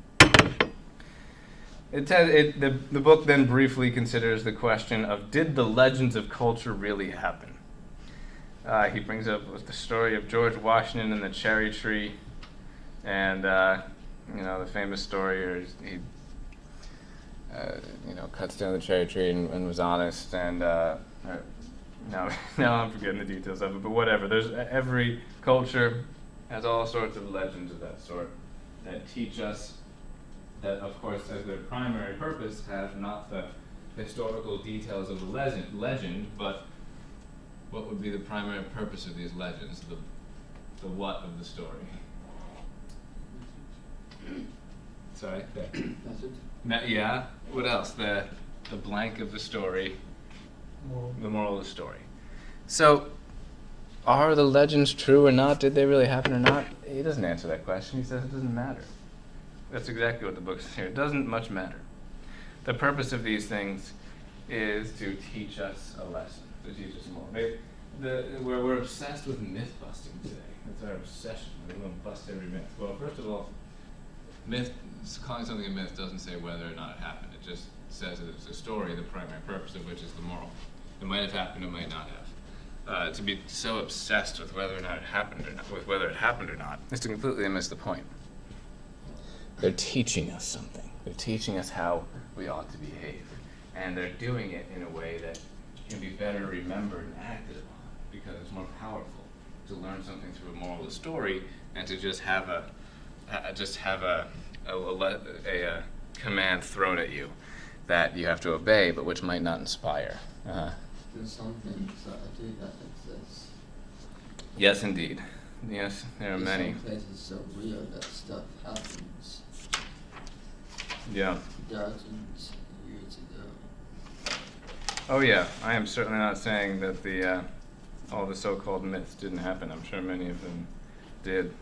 The book then briefly considers the question of, did the legends of culture really happen? He brings up the story of George Washington and the cherry tree, and the famous story where he cuts down the cherry tree and was honest, and now I'm forgetting the details of it, but whatever. There's every culture has all sorts of legends of that sort that teach us that, of course, as their primary purpose, have not the historical details of the legend, but what would be the primary purpose of these legends, the what of the story? Sorry? Yeah? What else? The blank of the story, the moral of the story. So, are the legends true or not? Did they really happen or not? He doesn't answer that question. He says it doesn't matter. That's exactly what the book says here. It doesn't much matter. The purpose of these things is to teach us a lesson, to teach us more. We're obsessed with myth busting today. That's our obsession. We want to bust every myth. Well, first of all, calling something a myth doesn't say whether or not it happened. It just says that it's a story, the primary purpose of which is the moral. It might have happened, it might not have. To be so obsessed with whether or not it happened or not, is to completely miss the point. They're teaching us something. They're teaching us how we ought to behave. And they're doing it in a way that can be better remembered and acted upon, because it's more powerful to learn something through a moral of the story and to just have a command thrown at you that you have to obey, but which might not inspire. There's some things that I do that exist. Yes, indeed. Yes, there are many. Some places so real that stuff happens. Yeah. Dozens of years ago. Oh yeah, I am certainly not saying that all the so-called myths didn't happen. I'm sure many of them did.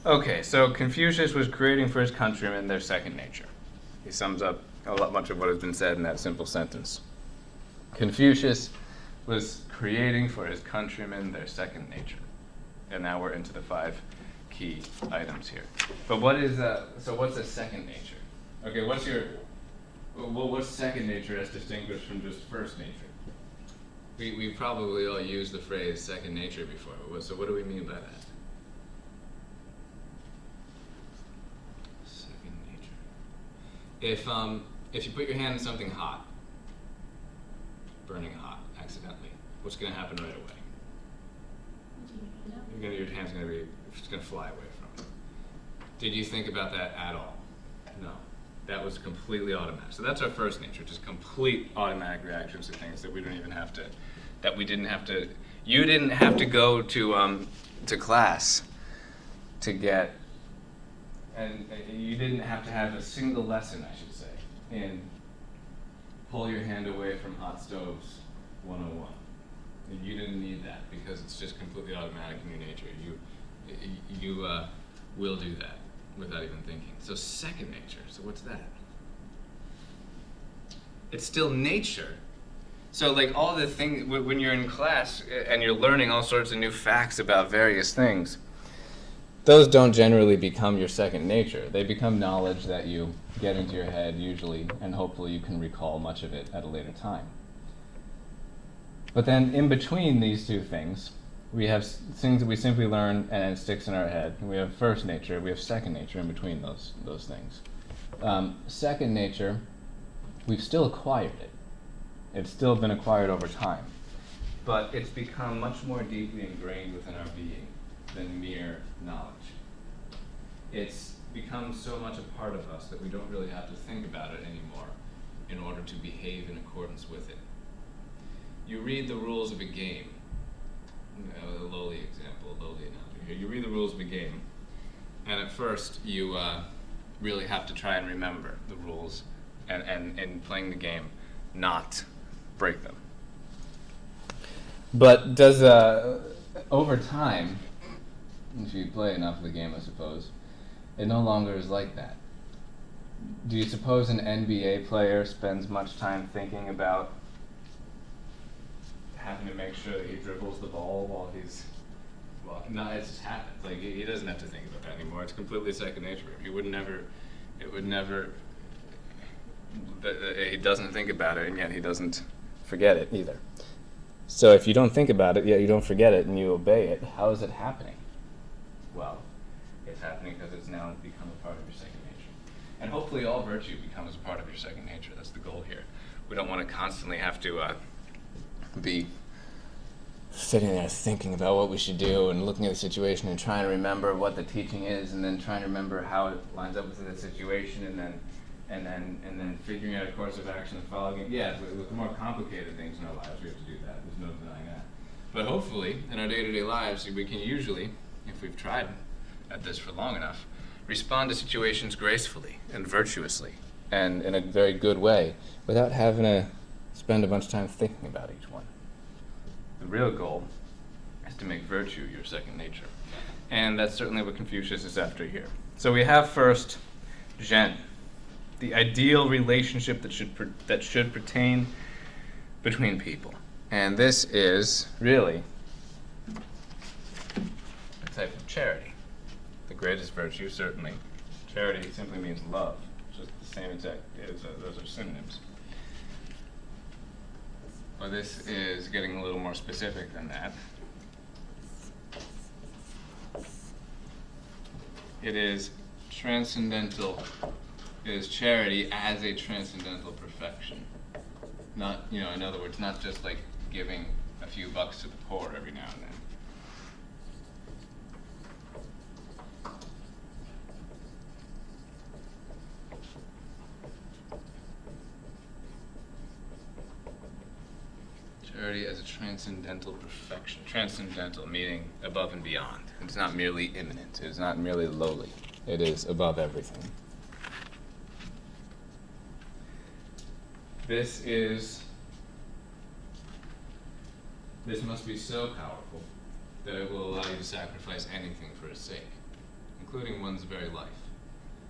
Okay, so Confucius was creating for his countrymen their second nature. He sums up much of what has been said in that simple sentence. Confucius was creating for his countrymen their second nature. And now we're into the 5 key items here. But what's a second nature? Okay, what's second nature as distinguished from just first nature? We probably all used the phrase second nature before. So what do we mean by that? Second nature. If you put your hand in something hot, burning hot, accidentally, what's going to happen right away? Your hand's going to fly away from it. Did you think about that at all? No. That was completely automatic. So that's our first nature, just complete automatic reactions to things that we don't even have to, that we didn't have to, you didn't have to go to class to get, and you didn't have to have a single lesson, I should say, in pull your hand away from hot stoves 101. And you didn't need that because it's just completely automatic in your nature. You will do that without even thinking. So second nature, so what's that? It's still nature. So like all the things, when you're in class and you're learning all sorts of new facts about various things, those don't generally become your second nature. They become knowledge that you get into your head usually, and hopefully you can recall much of it at a later time. But then in between these two things, we have things that we simply learn and it sticks in our head. We have first nature, we have second nature in between those things. Second nature, we've still acquired it. It's still been acquired over time. But it's become much more deeply ingrained within our being than mere knowledge. It's become so much a part of us that we don't really have to think about it anymore in order to behave in accordance with it. You read the rules of a game, a lowly example, a lowly analogy here. You read the rules of a game, and at first you really have to try and remember the rules and in playing the game, not break them. But does, over time, if you play enough of the game, I suppose, it no longer is like that. Do you suppose an NBA player spends much time thinking about having to make sure that he dribbles the ball while he's, well, no, it just happens. Like, he doesn't have to think about that anymore. It's completely second nature. He would never, he doesn't think about it, and yet he doesn't forget it either. So if you don't think about it, yet you don't forget it, and you obey it, how is it happening? Well, it's happening because it's now become a part of your second nature. And hopefully all virtue becomes a part of your second nature. That's the goal here. We don't want to constantly have to be sitting there thinking about what we should do and looking at the situation and trying to remember what the teaching is and then trying to remember how it lines up with the situation and then figuring out a course of action and following it. Yeah, with the more complicated things in our lives, we have to do that. There's no denying that. But hopefully, in our day-to-day lives, we can usually, if we've tried at this for long enough, respond to situations gracefully and virtuously and in a very good way without having to spend a bunch of time thinking about each one. The real goal is to make virtue your second nature. And that's certainly what Confucius is after here. So we have first Zhen, the ideal relationship that should pertain between people. And this is really a type of charity. The greatest virtue, certainly. Charity simply means love. Just the same exact, those are synonyms. But this is getting a little more specific than that. It is transcendental. It is charity as a transcendental perfection. Not, in other words, not just like giving a few bucks to the poor every now and then. Charity as a transcendental perfection. Transcendental, meaning above and beyond. It's not merely immanent. It is not merely lowly. It is above everything. This must be so powerful that it will allow you to sacrifice anything for its sake, including one's very life.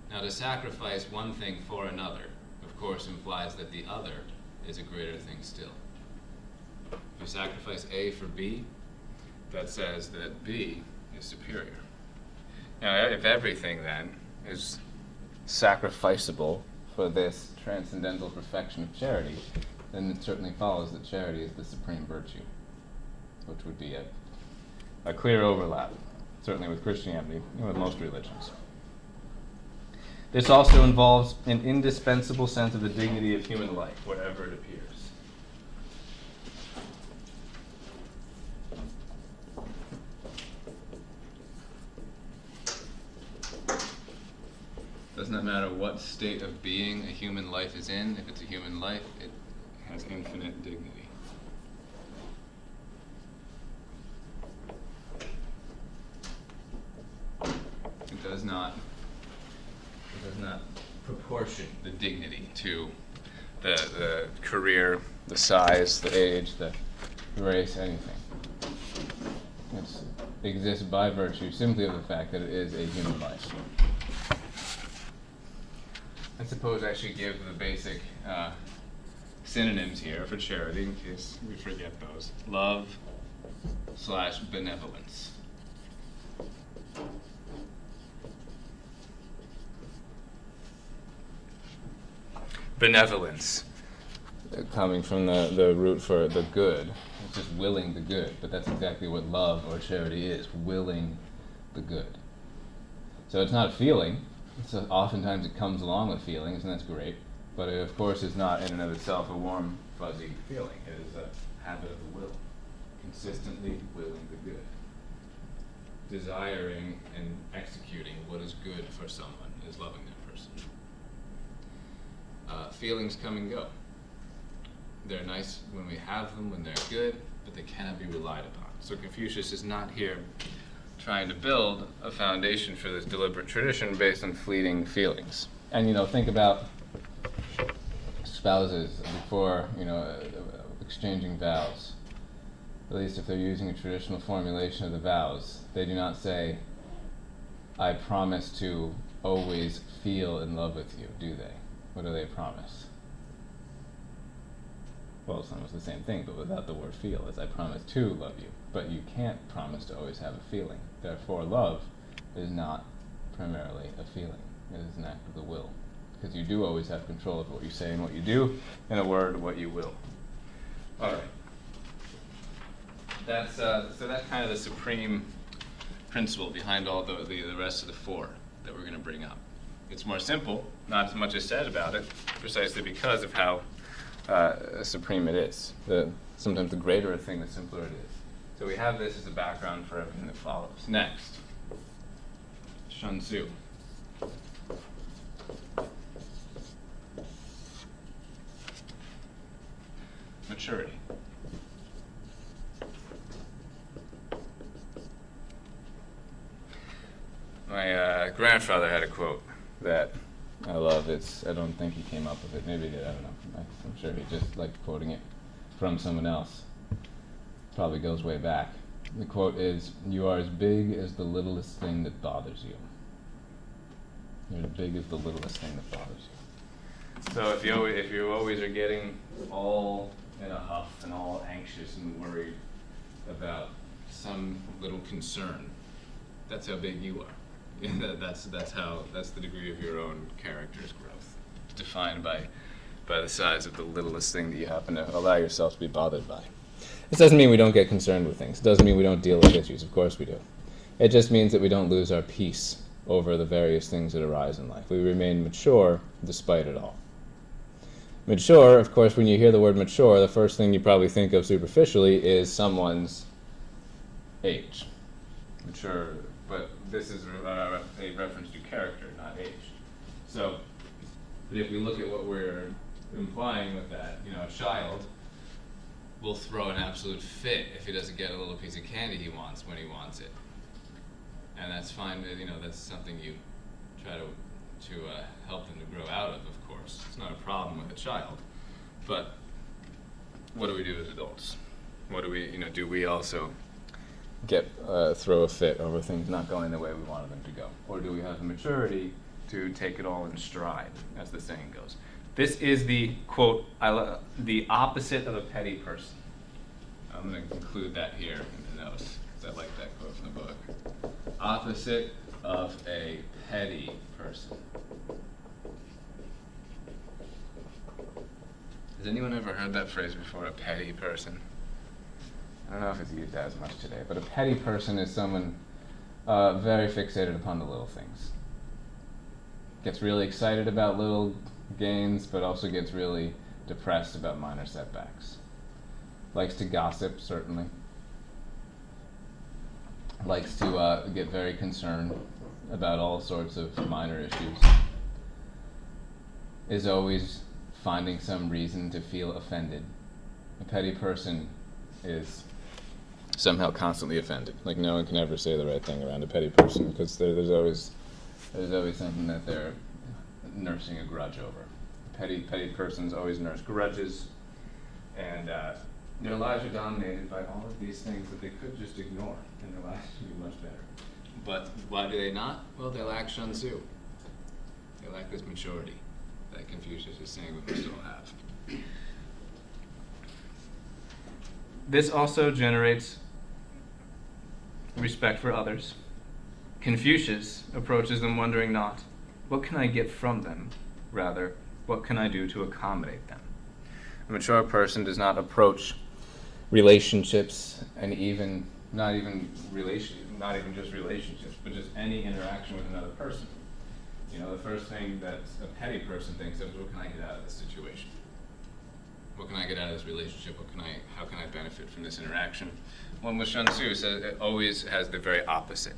Now, to sacrifice one thing for another, of course, implies that the other is a greater thing still. If you sacrifice A for B, that says that B is superior. Now, if everything then is sacrificable for this transcendental perfection of charity, then it certainly follows that charity is the supreme virtue, which would be a clear overlap, certainly with Christianity and with most religions. This also involves an indispensable sense of the dignity of human life, wherever it appears. Does not matter what what state of being a human life is in. If it's a human life, it has infinite dignity. It does not proportion the dignity to the career, the size, the age, the race, anything. It exists by virtue simply of the fact that it is a human life. I suppose I should give the basic synonyms here for charity in case we forget those. Love / benevolence. Benevolence, coming from the root for the good. It's just willing the good, but that's exactly what love or charity is, willing the good. So it's not a feeling. So oftentimes it comes along with feelings, and that's great, but it, of course, is not in and of itself a warm, fuzzy feeling. It is a habit of the will, consistently willing the good. Desiring and executing what is good for someone is loving that person. Feelings come and go. They're nice when we have them, when they're good, but they cannot be relied upon. So Confucius is not here trying to build a foundation for this deliberate tradition based on fleeting feelings. And, think about spouses before, exchanging vows. At least if they're using a traditional formulation of the vows, they do not say, I promise to always feel in love with you, do they? What do they promise? Well, it's almost the same thing, but without the word feel, as I promise to love you. But you can't promise to always have a feeling. Therefore, love is not primarily a feeling. It is an act of the will. Because you do always have control of what you say and what you do, in a word, what you will. All right. That's kind of the supreme principle behind all the rest of the four that we're going to bring up. It's more simple, not as much is said about it, precisely because of how supreme it is. Sometimes the greater a thing, the simpler it is. So we have this as a background for everything that follows. Next, Sun Tzu. Maturity. My grandfather had a quote that I love. I don't think he came up with it. Maybe he did. I don't know. I'm sure he just liked quoting it from someone else. Probably goes way back. The quote is, "You are as big as the littlest thing that bothers you." You're as big as the littlest thing that bothers you. So if you always are getting all in a huff and all anxious and worried about some little concern, that's how big you are. That's the degree of your own character's growth, defined by the size of the littlest thing that you happen to allow yourself to be bothered by. This doesn't mean we don't get concerned with things. It doesn't mean we don't deal with issues. Of course we do. It just means that we don't lose our peace over the various things that arise in life. We remain mature despite it all. Mature, of course, when you hear the word mature, the first thing you probably think of superficially is someone's age. Mature, but this is a reference to character, not age. So, but if we look at what we're implying with that, a child will throw an absolute fit if he doesn't get a little piece of candy he wants when he wants it. And that's fine, that's something you try to help them to grow out of course. It's not a problem with a child. But what do we do as adults? What do we, do we also throw a fit over things not going the way we wanted them to go? Or do we have the maturity to take it all in stride, as the saying goes? This is the, quote, the opposite of a petty person. I'm going to include that here in the notes, because I like that quote from the book. Opposite of a petty person. Has anyone ever heard that phrase before, a petty person? I don't know if it's used as much today, but a petty person is someone very fixated upon the little things. Gets really excited about little gains, but also gets really depressed about minor setbacks. Likes to gossip, certainly. Likes to get very concerned about all sorts of minor issues. is always finding some reason to feel offended. A petty person is somehow constantly offended. Like no one can ever say the right thing around a petty person because there's always something that they're nursing a grudge over. Petty persons always nurse grudges, and their lives are dominated by all of these things that they could just ignore, and their lives would be much better. But why do they not? Well, they lack Sun Tzu. They lack this maturity that Confucius is saying we must all have. This also generates respect for others. Confucius approaches them wondering not, what can I get from them? Rather, what can I do to accommodate them? A mature person does not approach relationships, and not even just relationships, but just any interaction with another person. You know, the first thing that a petty person thinks of is, what can I get out of this situation? What can I get out of this relationship? How can I benefit from this interaction? One with Sun Tzu says it always has the very opposite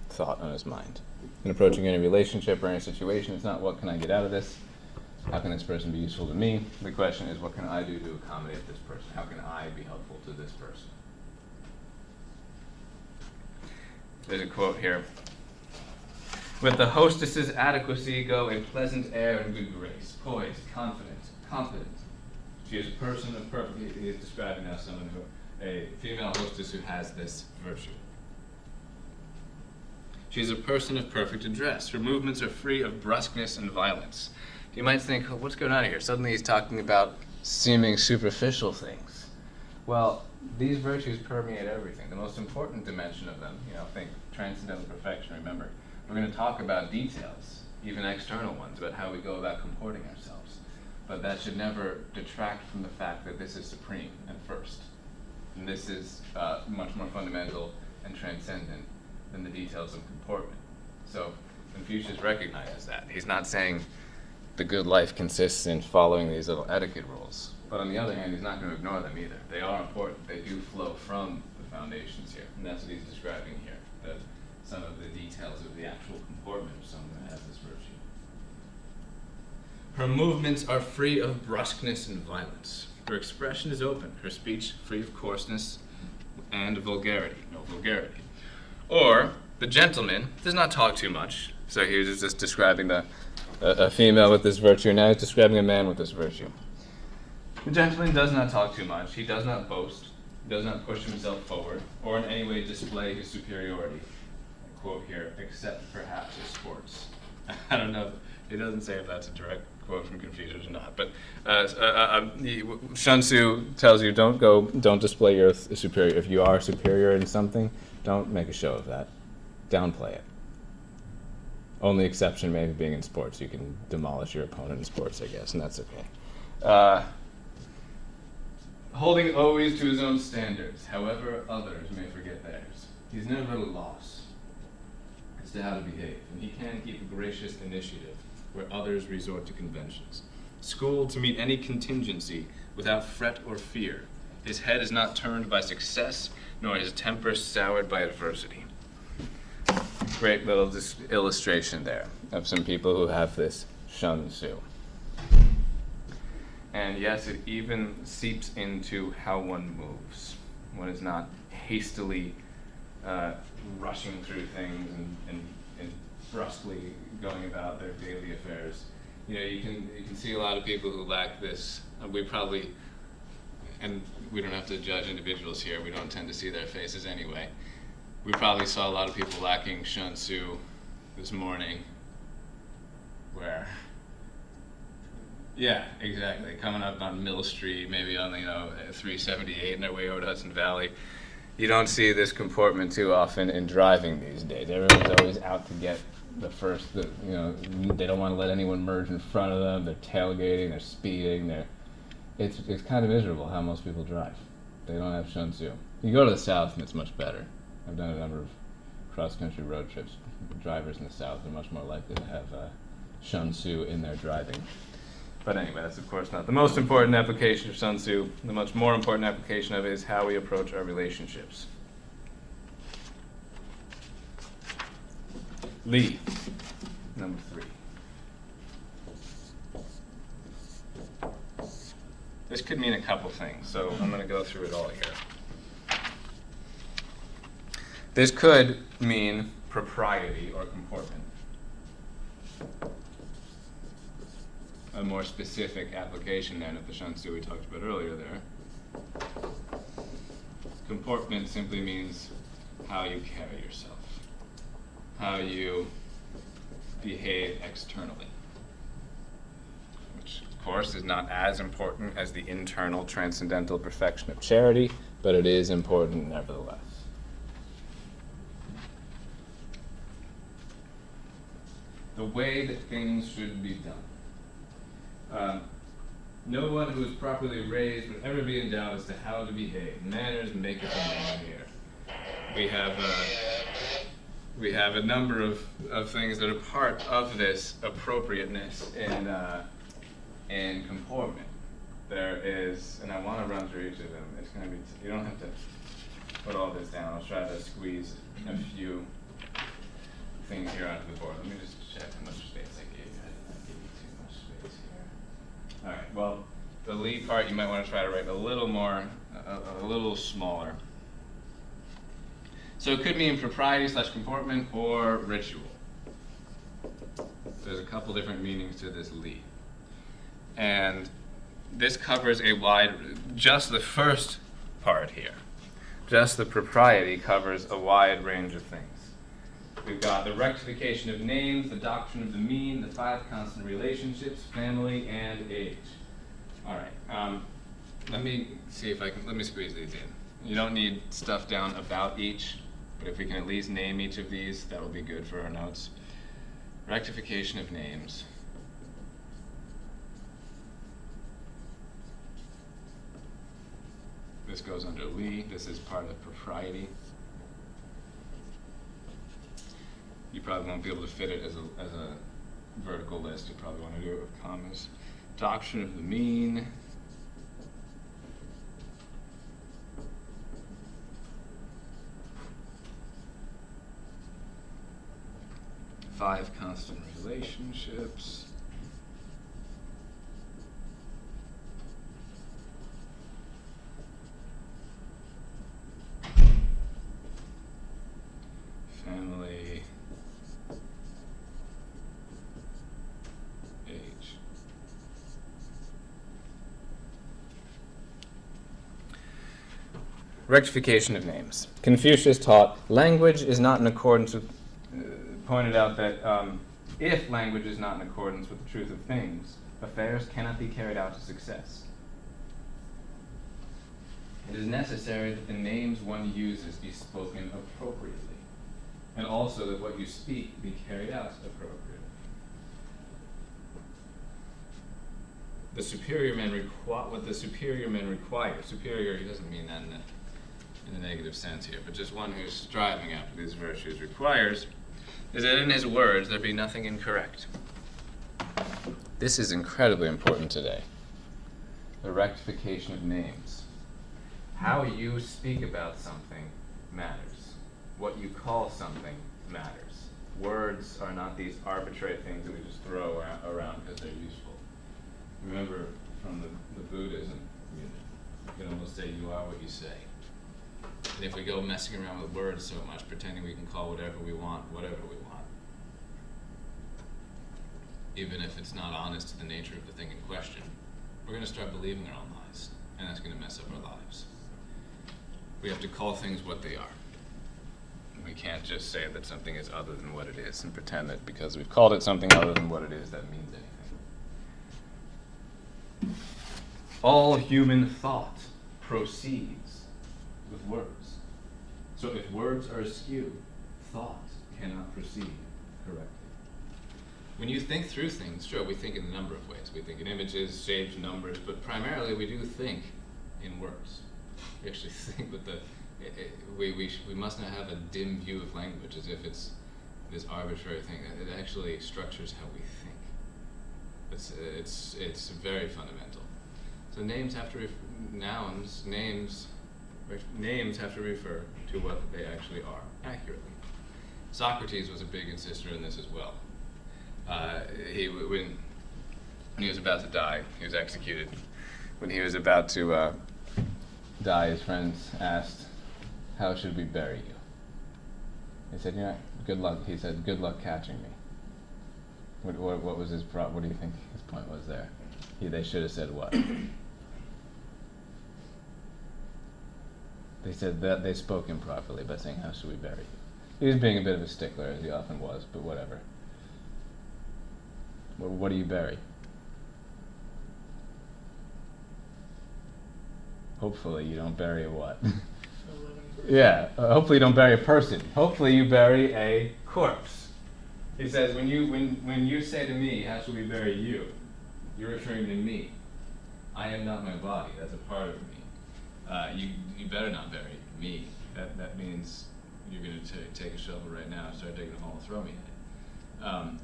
thought on his mind. In approaching any relationship or any situation, it's not what can I get out of this? How can this person be useful to me? The question is, what can I do to accommodate this person? How can I be helpful to this person? There's a quote here. With the hostess's adequacy go a pleasant air and good grace, poised, confident, competent. She is a person of perfect, he is describing now someone a female hostess who has this virtue. She is a person of perfect address. Her movements are free of brusqueness and violence. You might think, oh, what's going on here? Suddenly he's talking about seeming superficial things. Well, these virtues permeate everything. The most important dimension of them, think transcendental perfection, remember. We're going to talk about details, even external ones, about how we go about comporting ourselves. But that should never detract from the fact that this is supreme and first. And this is much more fundamental and transcendent than the details of comportment. So Confucius recognizes that. He's not saying the good life consists in following these little etiquette rules. But on the other hand, he's not going to ignore them either. They are important. They do flow from the foundations here. And that's what he's describing here, that some of the details of the actual comportment of someone that has this virtue. Her movements are free of brusqueness and violence. Her expression is open. Her speech free of coarseness and vulgarity. No vulgarity. Or, the gentleman does not talk too much. So he was just describing a female with this virtue. Now he's describing a man with this virtue. The gentleman does not talk too much. He does not boast. He does not push himself forward or in any way display his superiority. I quote here, except perhaps his sports. I don't know. It doesn't say if that's a direct quote from Confucius or not. But Sun Tzu tells you don't display your superior. If you are superior in something, don't make a show of that. Downplay it. Only exception maybe being in sports. You can demolish your opponent in sports, I guess, and that's okay. Holding always to his own standards, however others may forget theirs. He's never at a loss as to how to behave, and he can keep a gracious initiative where others resort to conventions. Schooled to meet any contingency without fret or fear. His head is not turned by success, nor his temper soured by adversity. Great little illustration there of some people who have this Sun Tzu. And yes, it even seeps into how one moves. One is not hastily rushing through things and brusquely going about their daily affairs. You can see a lot of people who lack this. We probably, and we don't have to judge individuals here. We don't tend to see their faces anyway. We probably saw a lot of people lacking Sun Tzu this morning. Where? Yeah, exactly. Coming up on Mill Street, maybe on 378 in their way over to Hudson Valley. You don't see this comportment too often in driving these days. Everyone's always out to get the first. They don't want to let anyone merge in front of them. They're tailgating. They're speeding. It's kind of miserable how most people drive. They don't have Sun Tzu. You go to the South and it's much better. I've done a number of cross-country road trips. Drivers in the South are much more likely to have Sun Tzu in their driving. But anyway, that's of course not the most important application of Sun Tzu. The much more important application of it is how we approach our relationships. Li, number 3. This could mean a couple things, so I'm going to go through it all here. This could mean propriety or comportment. A more specific application then of the shansu we talked about earlier there. Comportment simply means how you carry yourself, how you behave externally, which of course is not as important as the internal transcendental perfection of charity, but it is important nevertheless. The way that things should be done. No one who is properly raised would ever be in doubt as to how to behave. Manners maketh a man here. We have a number of things that are part of this appropriateness and comportment. There is, and I want to run through each of them. It's going to be, you don't have to put all this down. I'll try to squeeze a few things here onto the board. Let me just check how much space I gave you. I did not give you too much space here. All right, well, the lead part you might want to try to write a little more, a little smaller. So it could mean propriety / comportment or ritual. There's a couple different meanings to this li. And this covers a wide, just the first part here, just the propriety covers a wide range of things. We've got the rectification of names, the doctrine of the mean, the 5 constant relationships, family, and age. All right, let me see if I can, let me squeeze these in. You don't need stuff down about each, but if we can at least name each of these, that will be good for our notes. Rectification of names. This goes under li. This is part of propriety. You probably won't be able to fit it as a vertical list. You probably want to do it with commas. Doctrine of the mean. Five constant relationships. Family. Age. Rectification of names. Confucius taught language is not in accordance with, pointed out that if language is not in accordance with the truth of things, affairs cannot be carried out to success. It is necessary that the names one uses be spoken appropriately, and also that what you speak be carried out appropriately. The superior men what the superior men require. Superior, he doesn't mean that in a negative sense here, but just one who's striving after these virtues requires, is that in his words there be nothing incorrect. This is incredibly important today. The rectification of names. How you speak about something matters. What you call something matters. Words are not these arbitrary things that we just throw around because they're useful. Remember from the Buddhism, you can almost say you are what you say. And if we go messing around with words so much, pretending we can call whatever we want, even if it's not honest to the nature of the thing in question, we're going to start believing our own lies, and that's going to mess up our lives. We have to call things what they are. We can't just say that something is other than what it is and pretend that because we've called it something other than what it is, that means anything. All human thought proceeds with words. So if words are askew, thought cannot proceed correctly. When you think through things, sure, we think in a number of ways. We think in images, shapes, numbers, but primarily we do think in words. We actually think with we must not have a dim view of language as if it's this arbitrary thing. It actually structures how we think. It's very fundamental. So names have to names have to refer to what they actually are accurately. Socrates was a big insister in this as well. When he was about to die, he was executed. when he was about to die, his friends asked, "How should we bury you?" He said, good luck. He said, "Good luck catching me." What was his what do you think his point was there? They should have said what? They said that they spoke improperly by saying, "How should we bury you?" He was being a bit of a stickler, as he often was, but whatever. What do you bury? Hopefully you don't bury a what? Yeah, hopefully you don't bury a person. Hopefully you bury a corpse. He says, when you say to me, "How should we bury you?" you're referring to me. I am not my body. That's a part of me. You better not bury me. That means you're going to take a shovel right now and start digging a hole and throw me in it.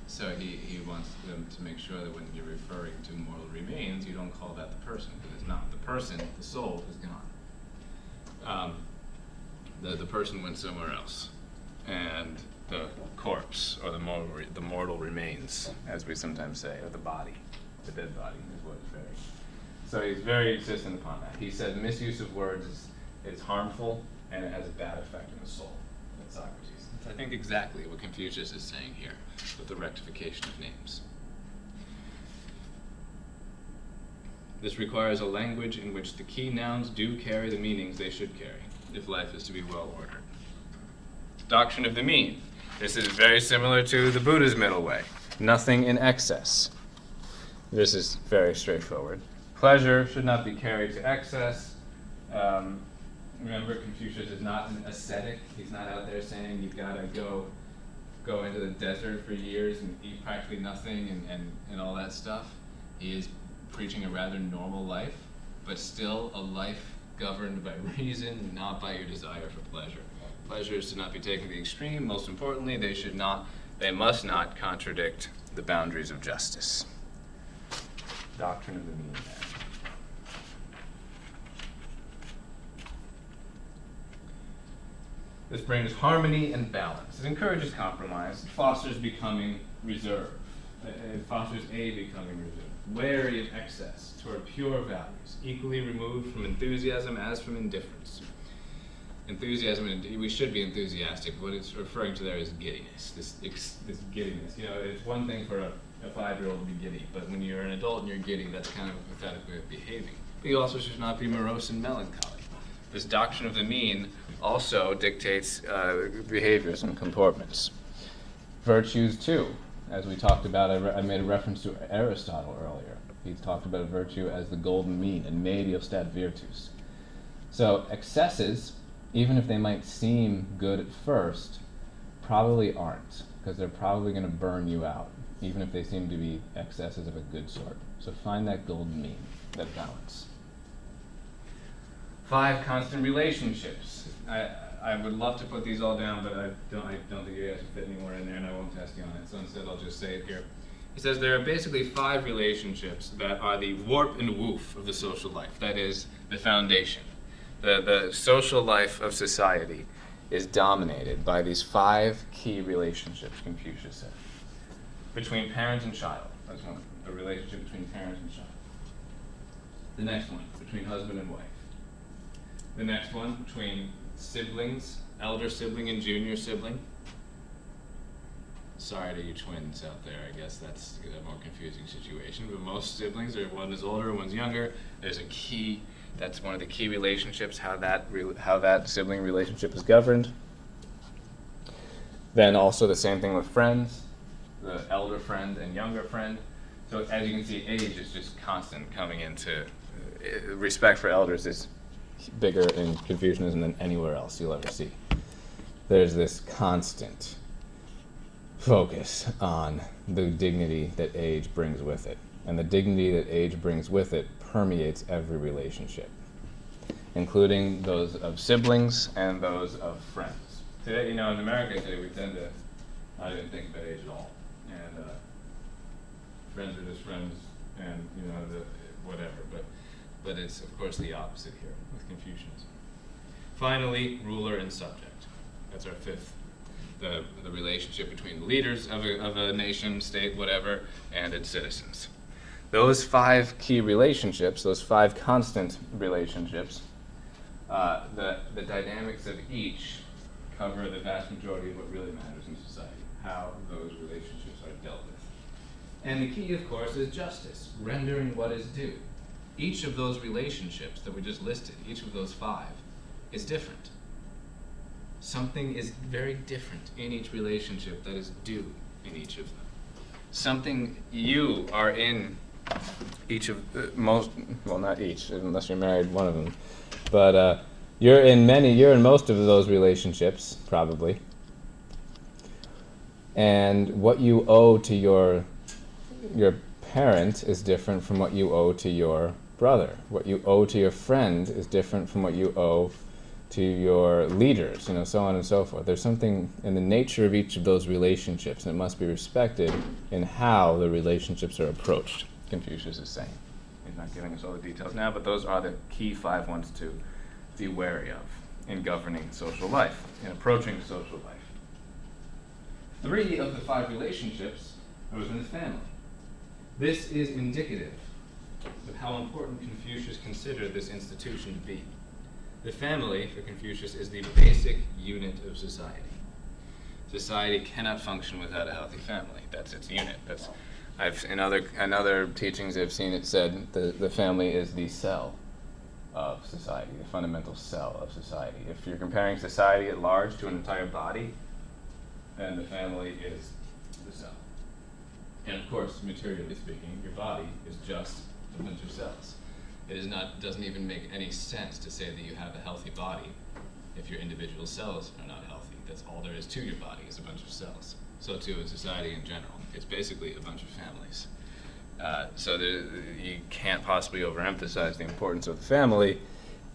So he wants them to make sure that when you're referring to mortal remains, you don't call that the person, because it's not the person. The soul is gone. The person went somewhere else, and the corpse, or the mortal remains, as we sometimes say, or the body, the dead body, is what is buried. So he's very insistent upon that. He said misuse of words is harmful, and it has a bad effect on the soul. That's Socrates. That's, I think, exactly what Confucius is saying here with the rectification of names. This requires a language in which the key nouns do carry the meanings they should carry, if life is to be well ordered. Doctrine of the mean. This is very similar to the Buddha's middle way. Nothing in excess. This is very straightforward. Pleasure should not be carried to excess. Remember, Confucius is not an ascetic. He's not out there saying you've got to go into the desert for years and eat practically nothing and all that stuff. He is preaching a rather normal life, but still a life governed by reason, not by your desire for pleasure. Pleasure is to not be taken to the extreme. Most importantly, they must not contradict the boundaries of justice. Doctrine of the mean man. This brings harmony and balance. It encourages compromise. It fosters becoming reserved. It fosters becoming reserved. Wary of excess toward pure values, equally removed from enthusiasm as from indifference. Enthusiasm, and we should be enthusiastic. What it's referring to there is giddiness. This giddiness. It's one thing for a 5-year-old to be giddy, but when you're an adult and you're giddy, that's kind of a pathetic way of behaving. But you also should not be morose and melancholy. This doctrine of the mean also dictates behaviors and comportments. Virtues, too. As we talked about, I made a reference to Aristotle earlier. He talked about virtue as the golden mean, and medial stat virtus. So excesses, even if they might seem good at first, probably aren't, because they're probably going to burn you out, even if they seem to be excesses of a good sort. So find that golden mean, that balance. 5 constant relationships. I would love to put these all down, but I don't think you guys can fit anywhere in there, and I won't test you on it, so instead I'll just say it here. He says there are basically 5 relationships that are the warp and woof of the social life. That is the foundation. The social life of society is dominated by these 5 key relationships, Confucius said. Between parent and child. That's one. The relationship between parent and child. The next one, between husband and wife. The next one, between siblings, elder sibling and junior sibling. Sorry to you twins out there, I guess that's a more confusing situation, but most siblings are, one is older, one's younger. There's a key, that's one of the key relationships, how that sibling relationship is governed. Then also the same thing with friends, the elder friend and younger friend. So as you can see, age is just constant coming into, respect for elders is bigger in Confucianism than anywhere else you'll ever see. There's this constant focus on the dignity that age brings with it. And the dignity that age brings with it permeates every relationship, including those of siblings and those of friends. Today, in America today, we tend to not even think about age at all. And friends are just friends, and whatever. But it's, of course, the opposite here with Confucianism. Finally, ruler and subject. That's our 5th. The relationship between the leaders of a nation, state, whatever, and its citizens. Those 5 key relationships, those 5 constant relationships, the dynamics of each cover the vast majority of what really matters in society, how those relationships are dealt with. And the key, of course, is justice, rendering what is due. Each of those relationships that we just listed, each of those 5, is different. Something is very different in each relationship that is due in each of them. Something you are in each of not each, unless you're married, one of them, but you're in most of those relationships, probably. And what you owe to your parent is different from what you owe to your brother. What you owe to your friend is different from what you owe to your leaders, so on and so forth. There's something in the nature of each of those relationships, and it must be respected in how the relationships are approached, Confucius is saying. He's not giving us all the details now, but those are the key 5 ones to be wary of in governing social life, in approaching social life. 3 of the 5 relationships are within the family. This is indicative of how important Confucius considered this institution to be. The family, for Confucius, is the basic unit of society. Society cannot function without a healthy family. That's its unit. In other teachings I've seen it said the family is the cell of society, the fundamental cell of society. If you're comparing society at large to an entire body, then the family is the cell. And of course, materially speaking, your body is just a bunch of cells. Doesn't even make any sense to say that you have a healthy body if your individual cells are not healthy. That's all there is to your body, is a bunch of cells. So too is society in general. It's basically a bunch of families. You can't possibly overemphasize the importance of the family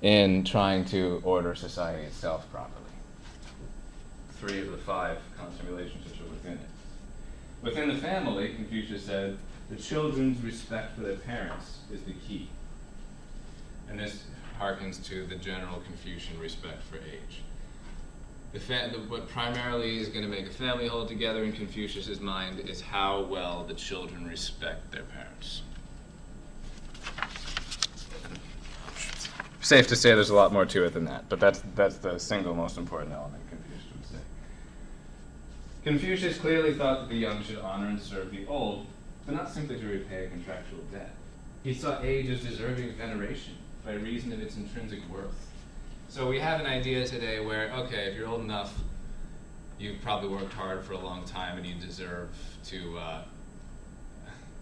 in trying to order society itself properly. 3 of the 5 constant relationships are within it. Within the family, Confucius said, the children's respect for their parents is the key. And this harkens to the general Confucian respect for age. What primarily is going to make a family hold together in Confucius's mind is how well the children respect their parents. Safe to say there's a lot more to it than that, but that's the single most important element, Confucius would say. Confucius clearly thought that the young should honor and serve the old, but not simply to repay a contractual debt. He saw age as deserving of veneration by reason of its intrinsic worth. So we have an idea today where, okay, if you're old enough, you've probably worked hard for a long time and you deserve to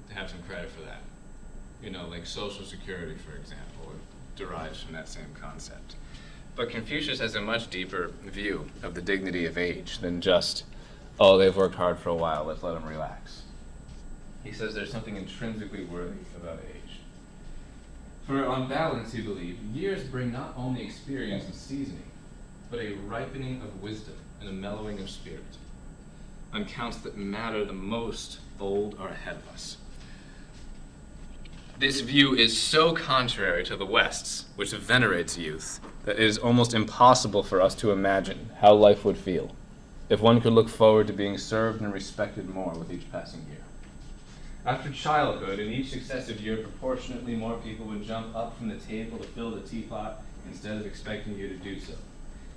have some credit for that. Like Social Security, for example, derives from that same concept. But Confucius has a much deeper view of the dignity of age than just, they've worked hard for a while, let's let them relax. He says there's something intrinsically worthy about age. For on balance, he believed, years bring not only experience and seasoning, but a ripening of wisdom and a mellowing of spirit. On counts that matter the most, old are ahead of us. This view is so contrary to the West's, which venerates youth, that it is almost impossible for us to imagine how life would feel if one could look forward to being served and respected more with each passing year. After childhood, in each successive year, proportionately more people would jump up from the table to fill the teapot instead of expecting you to do so.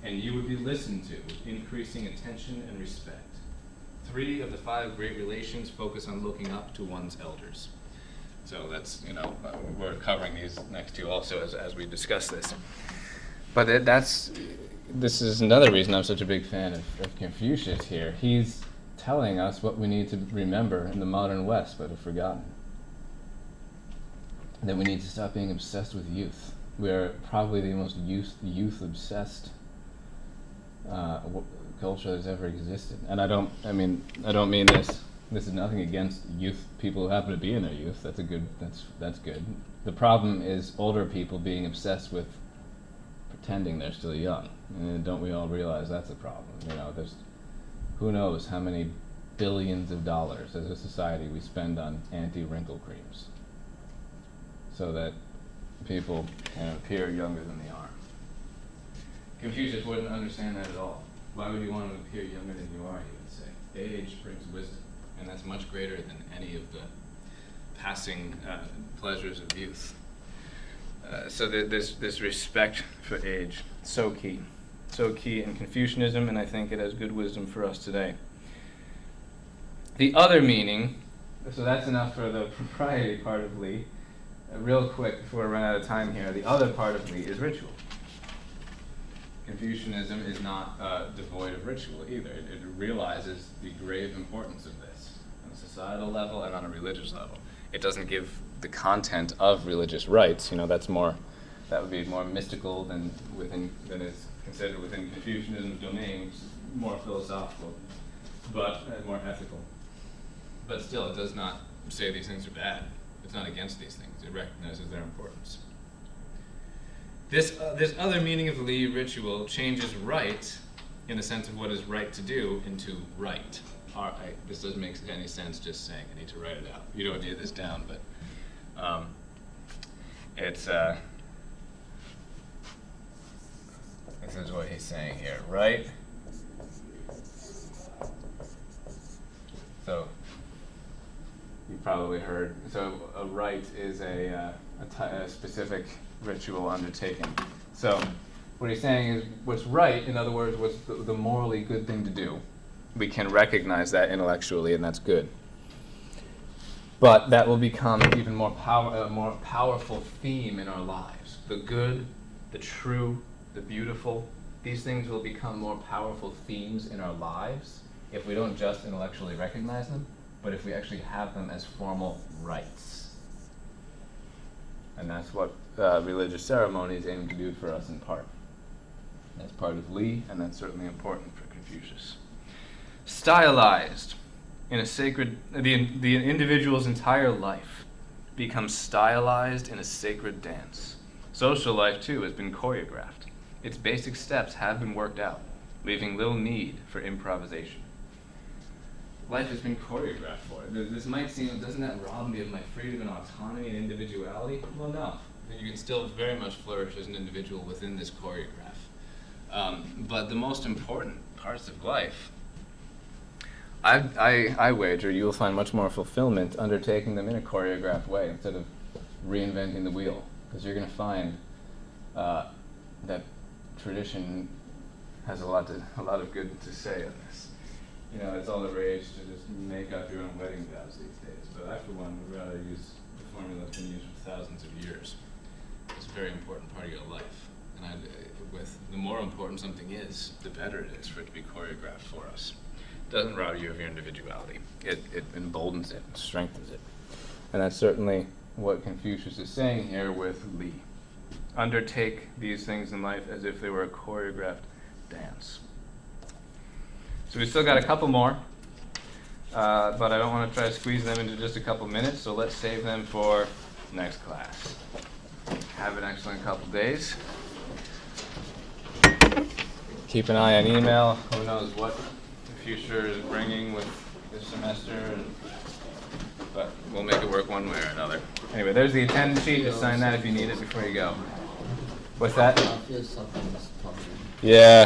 And you would be listened to with increasing attention and respect. 3 of the 5 great relations focus on looking up to one's elders. So that's, we're covering these next 2 also as we discuss this. But this is another reason I'm such a big fan of Confucius here. He's telling us what we need to remember in the modern West but have forgotten. That we need to stop being obsessed with youth. We are probably the most youth-obsessed culture that's ever existed. And I don't mean this. This is nothing against youth, people who happen to be in their youth. That's good. The problem is older people being obsessed with pretending they're still young. And don't we all realize that's a problem? There's who knows how many billions of dollars as a society we spend on anti-wrinkle creams so that people appear younger than they are. Confucius wouldn't understand that at all. Why would you want to appear younger than you are, he would say. Age brings wisdom, and that's much greater than any of the passing pleasures of youth. So this respect for age, so key in Confucianism, and I think it has good wisdom for us today. The other meaning, so that's enough for the propriety part of Li. Real quick before we run out of time here, the other part of Li is ritual. Confucianism is not devoid of ritual either. It realizes the grave importance of this on a societal level and on a religious level. It doesn't give the content of religious rites. That would be more mystical than is considered within Confucianism's domain, which is more philosophical, but more ethical. But still, it does not say these things are bad. It's not against these things. It recognizes their importance. This other meaning of Li, ritual, changes right, in the sense of what is right to do, into right. This doesn't make any sense just saying. I need to write it out. You don't need this down, but this is what he's saying here, right? So you probably heard. So a rite is a specific ritual undertaken. So what he's saying is what's right, in other words, what's the morally good thing to do. We can recognize that intellectually, and that's good. But that will become even more powerful theme in our lives. The good, the true, the beautiful, these things will become more powerful themes in our lives if we don't just intellectually recognize them, but if we actually have them as formal rites. And that's what religious ceremonies aim to do for us in part. That's part of Li, and that's certainly important for Confucius. Stylized in a sacred, the individual's entire life becomes stylized in a sacred dance. Social life, too, has been choreographed. Its basic steps have been worked out, leaving little need for improvisation. Life has been choreographed for it. This might seem, doesn't that rob me of my freedom and autonomy and individuality? Well, no. You can still very much flourish as an individual within this choreograph. But the most important parts of life, I wager you'll find much more fulfillment undertaking them in a choreographed way instead of reinventing the wheel, because you're going to find that tradition has a lot of good to say on this. It's all the rage to just make up your own wedding vows these days. But I, for one, would rather use the formula that's been used for thousands of years. It's a very important part of your life. And the more important something is, the better it is for it to be choreographed for us. It doesn't rob you of your individuality. It emboldens it, strengthens it. And that's certainly what Confucius is saying here with Li. Undertake these things in life as if they were a choreographed dance. So we've still got a couple more, but I don't want to try to squeeze them into just a couple minutes, so let's save them for next class. Have an excellent couple days. Keep an eye on email. Who knows what the future is bringing with this semester, but we'll make it work one way or another. Anyway, there's the attendance sheet. Just sign that if you need it before you go. What's that? I feel something's coming. Yeah.